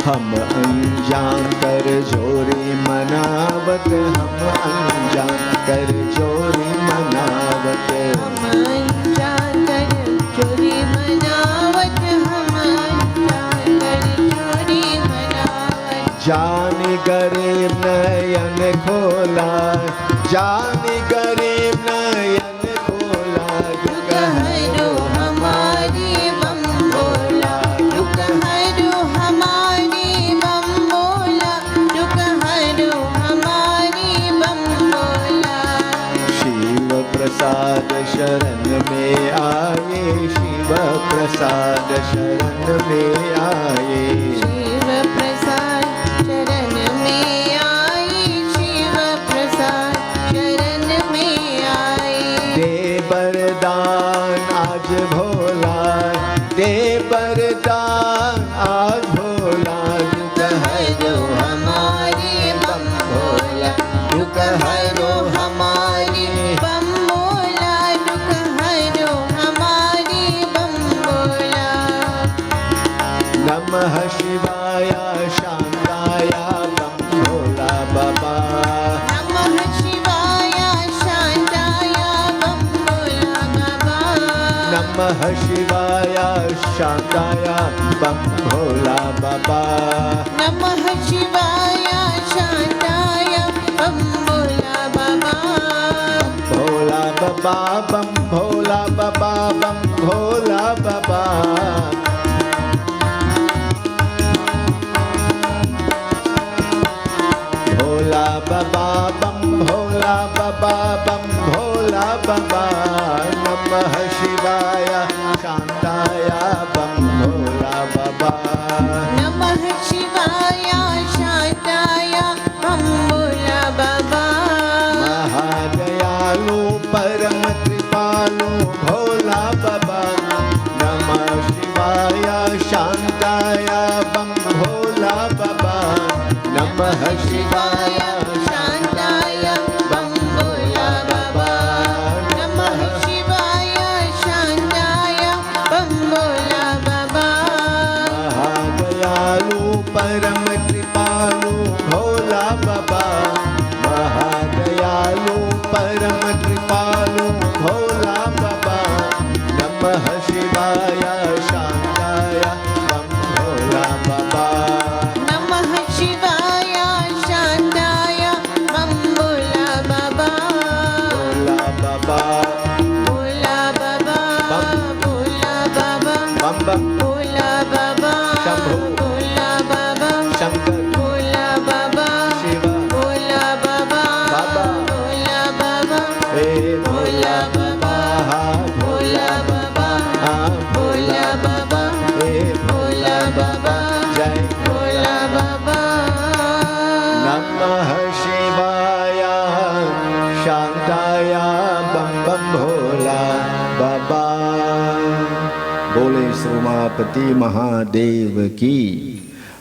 हम अनजान कर जोरी मनावत, हम अनजान कर जोरी मनावत, हम अनजान कर चोरी मनावत, हम अनजान कर चोरी मनावत। जान गरीब नयन खोला, जान गरीब नयन खोला, दुख हरो हमारे बम भोला, दुख हरो हमारे बम भोला, दुख हरो हमारे बम भोला। शिव प्रसाद शरण में आए, शिव प्रसाद शरण में आए, शिव प्रसाद शरण में आए, शिव प्रसाद शरण में आए। दे वरदान आज भोला, दे वरदान आज भोला, दुख हरो हमारे बम भोला, दुख हरो हमारे। बम भोला, दुख हरो हमारे बम भोला। नमः शिवाय शांताय बम भोला बाबा, नमः शिवाय शांताय बम भोला बाबा। नमः शिवाय शांताय बम भोला बाबा, नमः शिवाय शांताय बम भोला बाबा। भोला बाबा बम भोला बाबा, बम भोला बाबा। भोला बाबा बम भोला बाबा, बम भोला बाबा। नमः शिवाय शांताय बम भोला बाबा, नमः शिवाय शांताय बम भोला बाबा। महादयालु परम कृपालु भोला बाबा, नमः शिवाय शांताय बम भोला बाबा, नमः शिवाय शांताय बम भोला बाबा। नमः शिवाय शांताय बम भोला बाबा। महादयालु परम कृपालु भोला बाबा, महादयालु परम कृपालु भोला बाबा, नमः शिवाय शांताय बम भोला बाबा, नमः शिवाय शांताय बम भोला बाबा। भोला बाबा भोला बाबा, भोला बाबा, बम बम भोला बाबा, शंभो भोला बाबा, शंकर भोला बाबा, शिव भोला बाबा, बाबा, भोला बाबा, हे भोला बाबा, भोला बाबा, हाँ भोला बाबा, हे भोला बाबा, जय भोला बाबा। नमः शिवाय शांताय बम बम भोला बाबा। बोले श्रीमापति महादेव की।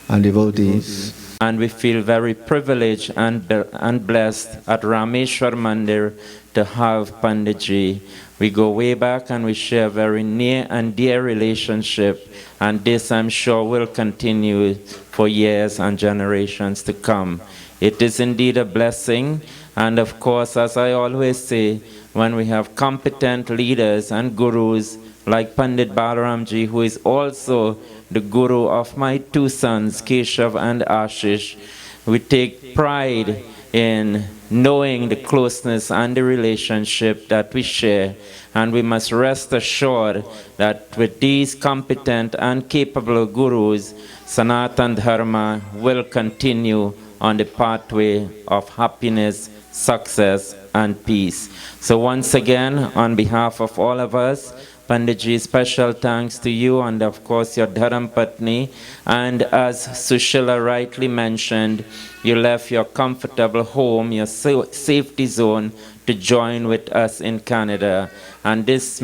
And devotees, And we feel very privileged and blessed at Rameshwar Mandir to have Panditji. We go way back and we share a very near and dear relationship, and this I'm sure will continue for years and generations to come. It is indeed a blessing, and of course, as I always say, when we have competent leaders and gurus like Pandit Balaramji, who is also the guru of my two sons, Keshav and Ashish, we take pride in knowing the closeness and the relationship that we share. And we must rest assured that with these competent and capable gurus, Sanatan Dharma will continue on the pathway of happiness, success, and peace. So once again, on behalf of all of us, Panditji, special thanks to you and of course your Dharam Patni. And as Sushila rightly mentioned, you left your comfortable home, your safety zone, to join with us in Canada. And this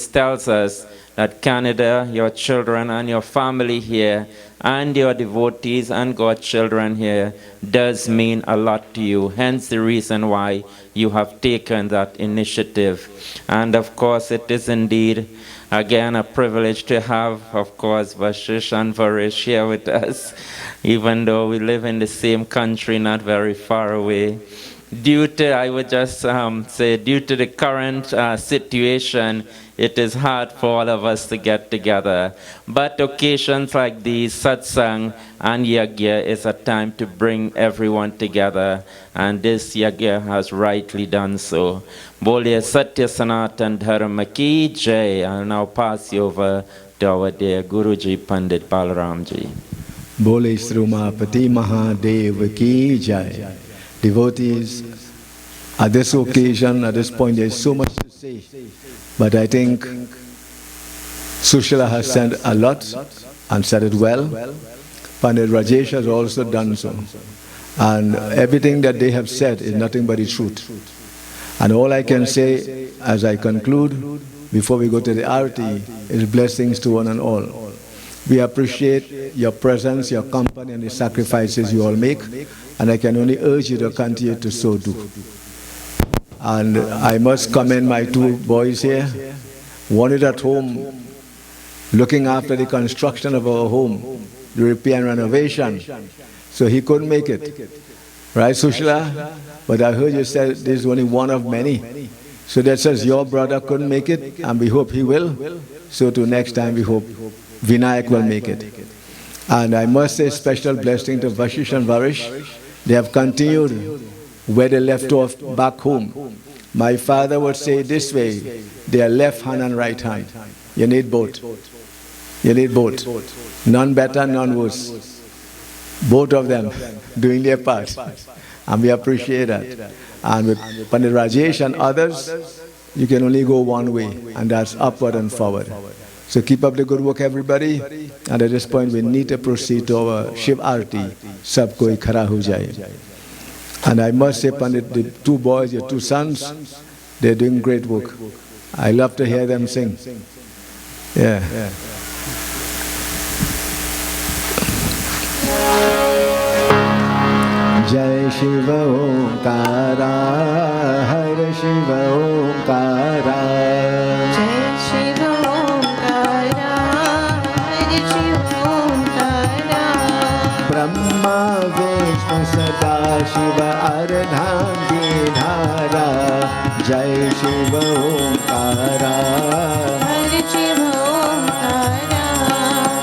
tells us that Canada, your children and your family here, and your devotees and godchildren here does mean a lot to you. Hence the reason why you have taken that initiative. And of course, it is indeed, again, a privilege to have, of course, Vashish and Varish here with us, even though we live in the same country, not very far away. Due to, I would just say, due to the current situation, it is hard for all of us to get together. But occasions like these, satsang and yagya, is a time to bring everyone together. And this yagya has rightly done so. Bolye Satya Sanatan Dharma ki jai. I'll now pass you over to our dear Guruji Pandit Balaramji. Bole Srumapati Mahadev ki jai. Devotees, at this occasion, at this point, there is so much to say. But I think Sushila has said a lot and said it well. Pandit Rajesh has also done so. And everything that they have said is nothing but the truth. And all I can say as I conclude, before we go to the Arati, is blessings to one and all. We appreciate your presence, your company, and the sacrifices you all make. And I can only urge you to continue to so do. And I must commend my two boys here. One is at home, looking after the construction of our home, the repair and renovation. So he couldn't make it. Right, Sushila? But I heard you said this is only one of many. So that says your brother couldn't make it, and we hope he will. So to next time, we hope Vinayak will make it. And I must say special blessing to Vashish and Varish. They have continued where they left off back home. My father would say this way, they are left hand and right hand. You need both. You need both. None better, none worse. Both of them doing their part. And we appreciate that. And with Pandit Rajesh and others, you can only go one way, and that's upward and forward. So keep up the good work, everybody. And at this point, we need to proceed to our Shiv Arti. Sab koi khara ho jaye. And I must say, Pandit, the two boys, your two sons, they're doing great work. I love to hear them sing. Yeah. Jai Shiva Omkara, Hare Shiva Omkara. Jai Shiva Omkara, Hare Shiva Omkara. Brahma Vishnu Sada Shiva Ardhan Dhara. Jai Shiva Omkara, Hare Shiva Omkara.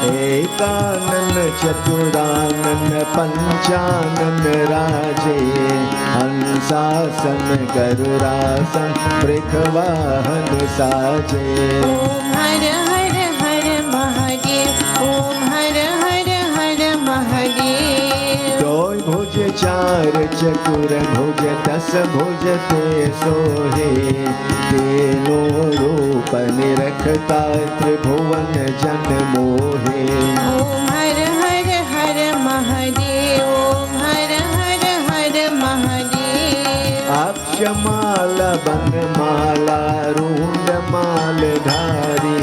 Ekanan Chaturanand Panchanan Raje Hansasan Garurasan Brikhvahan Saje. Om Hare Hare Hare Mahadev. Om Hare Hare Hare Mahadev. Doi bhuj char chatur bhuj das bhuj te sohe. Teno roop nirakhta tribhuvan jan mohe. Om Hare Hare Hare Mahadev. Om Hare Hare Hare Mahadev. Akshamala banmala rundmal dhari.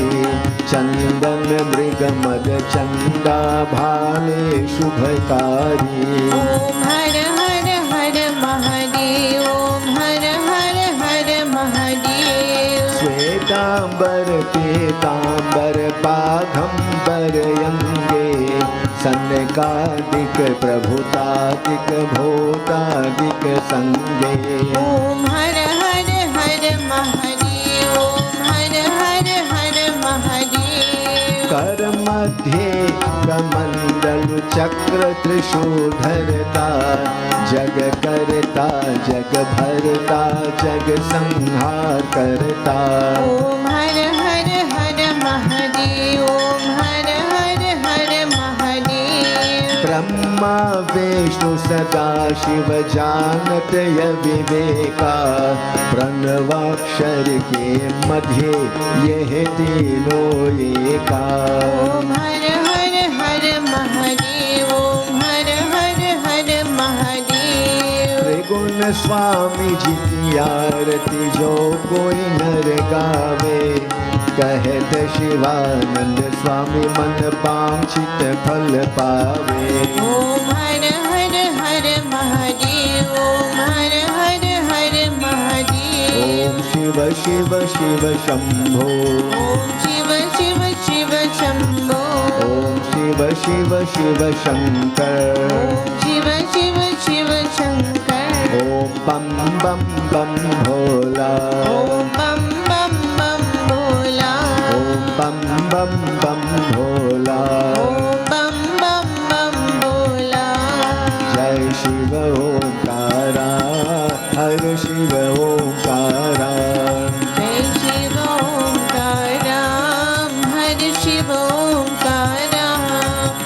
Chandan mrigamad chanda bhale shubhakari. Om Hare Hare Hare Mahadev. Om Hare Hare Hare Mahadev. Svetambar pitambar paghambar yange. Sankadik prabhutadik bhotadik sange. Om Hare Hare Hare Mahadev. Om Hare Hare Hare Mahadev. Kar madhye kamandal चक्र त्रिशूल धरता, जग करता जग भरता, जग संहार करता। ओम हर हर हर महादेव, ओम हर हर हर महादेव। ब्रह्मा विष्णु सदा शिव जानत य विवेका, प्रणवाक्षर के मध्य यह तीनों एका। ओम हर हर हर महादेव, ओम हर हर हर महादेव। त्रिगुण स्वामी जी की आरती जो कोई नर गावे, कहत शिवानंद स्वामी मन वांछित फल पावे। ओम हर हर हर महादेव, ओम हर हर हर महादेव। ओम शिव शिव शिव शंभो, ओम शिव शिव शिव शंभो। ओम शिव शिव शिव शंकर, ओम शिव शिव शिव शंकर। ओम बम बम बम भोला, ओम बम बम बम भोला। ओम बम बम बम भोला। ओम बम बम बम भोला। जय शिव ओंकारा, हर शिव ओंकारा। जय शिव ओंकारा, हर शिव ओंकारा।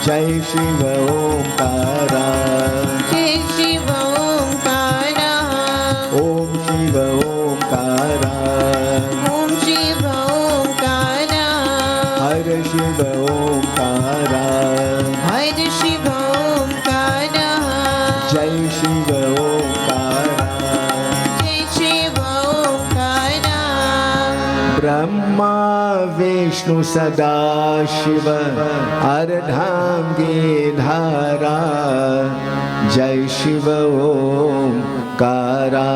जय शिव ओंकारा, जय शिव ओंकारा। ओम शिव ओंकारा, ओम शिव ओंकारा। हर शिव ओंकारा। हर शिव ओंकारा। जय शिव ओंकारा। जय शिव ओंकारा। ब्रह्मा विष्णु सदा शिव अर्धांगे धारा, जय शिव ओंकारा,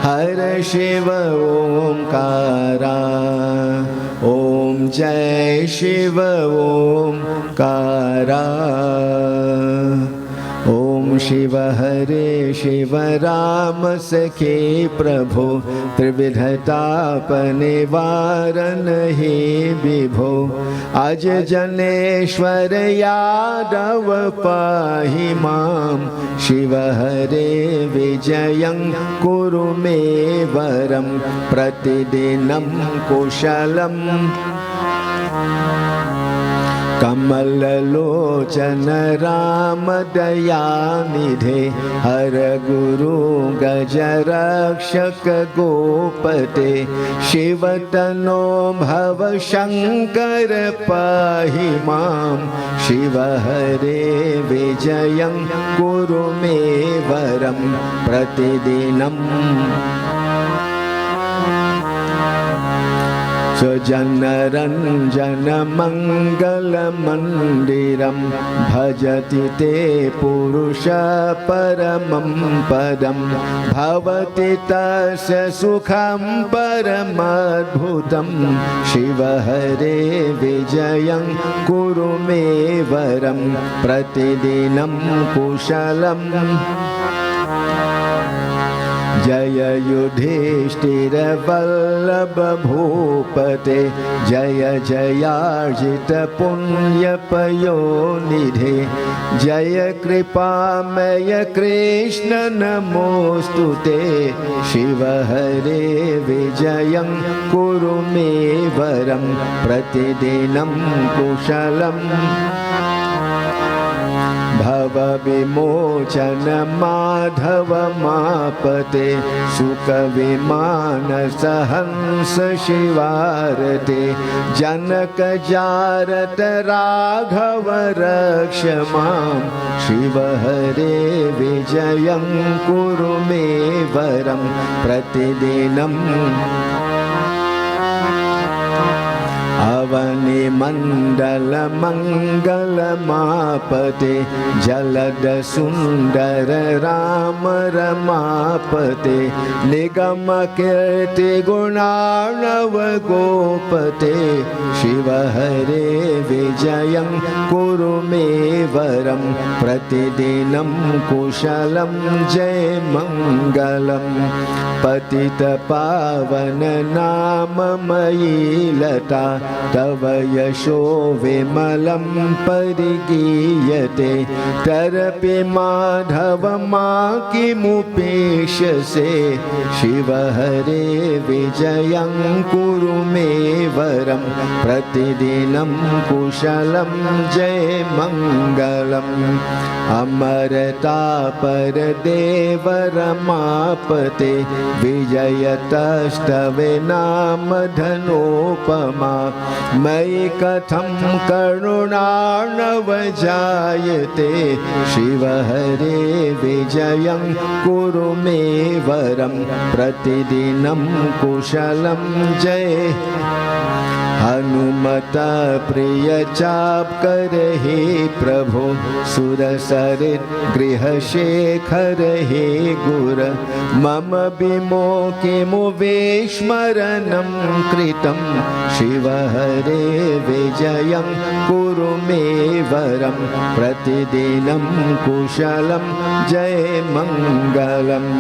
हर शिव ओंकारा। ओम जय शिव ओंकारा। ओम शिव हरे शिव राम सखे प्रभो, त्रिविधताप निवारण हे विभो। अज जनेश्वर यादव पाहि माम, शिव हरे विजयं कुरु मे वरम, प्रतिदिनं कुशलम्। कमल लोचन राम दयानिधे, हर गुरु गज रक्षक गोपते। शिव तनो भव शंकर पाहि माम, शिव हरे विजयं कुरु मे वरम, प्रतिदिनं। स्वजनरञ्जन मंगल मंदिरम, भजति ते पुरुष परमं पदम। भवति तस्य सुखं परमद्भुतं, शिव हरे विजयं कुरु मे वरम, प्रतिदिनं कुशलम्। जय युधिष्ठिर वल्लभ भूपते, जय जयार्जित पुण्य पयोनिधे। जय कृपामय कृष्ण नमोस्तुते, शिव हरे विजयं कुरु मे वरम, प्रतिदिनं कुशलम्। भव विमोचन माधव मापते, सुख विमान सहंस शिवारते। जनक जारत राघव रक्ष मां, शिव हरे विजयं कुरु मे वरम, प्रतिदिनं। अवनि मंडल मंगल मापते, जलद सुंदर राम रमापते। निगम कीर्ति गुणार्णव गोपते, शिव हरे विजयं कुरु मे वरम, प्रतिदिनं कुशलं जय मंगलम्। पतित पावन नाम मयि लता, तव यशो विमलं परिगीयते तरपि माधव मां किमुपेक्षसे शिव हरे विजयं कुरु मे वरं प्रतिदिनं कुशलं जय मङ्गलम् अमरतापरदेव रमापते विजयतस्तवे नाम धनोपमा मयि कथं करुणा नव जायते शिव हरे विजयं कुरु मे वरं प्रतिदिनं कुशलं जय हनुमत प्रिय चाप कर हे प्रभु सुरसरित गृह शेखर हे गुर मम विमोके मुवेश्मरणं कृतं शिव हरे विजयं कुरु मे वरं प्रतिदिनं कुशलं जय मङ्गलम्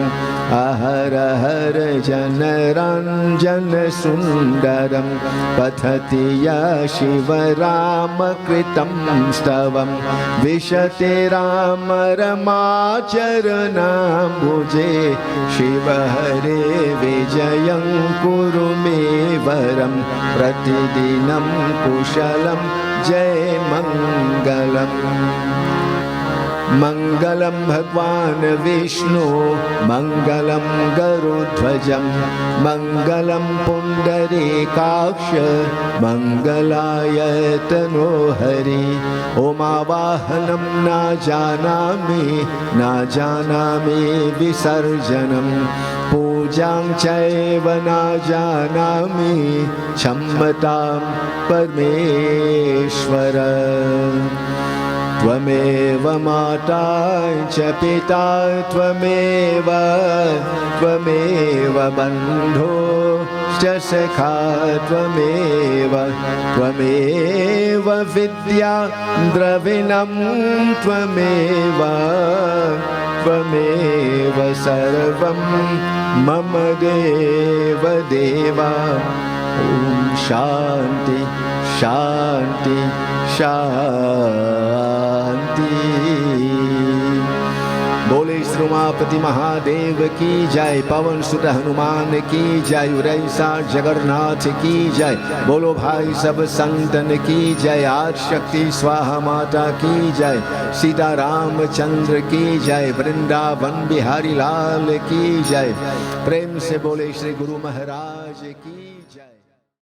अहर हर जनरञ्जन सुन्दरं पठति या शिव राम कृतं स्तवं विशते राम रमाचरणाम्बुजे शिव हरे विजयं कुरु मे वरं प्रतिदिनं कुशलं जय मङ्गलम् मङ्गलं भगवान् विष्णु मङ्गलं गरुध्वजं मङ्गलं पुण्डरीकाक्ष मङ्गलाय तनोहरि उमावाहनं न जानामि विसर्जनं पूजां चैव न जानामि क्षम्यतां परमेश्वर त्वमेव माता च पिता त्वमेव बन्धो च सखा त्वमेव विद्या द्रविणं त्वमेव सर्वं मम देव देवा ॐ शान्ति शान्ति शान्ति। बोले श्री उमापति महादेव की जय पवन सुत हनुमान की जय उरैसा जगन्नाथ की जय बोलो भाई सब संतन की जय आदि शक्ति स्वाहा माता की जय सीता रामचंद्र की जय वृंदावन बिहारी लाल की जय प्रेम से बोले श्री गुरु महाराज की जय।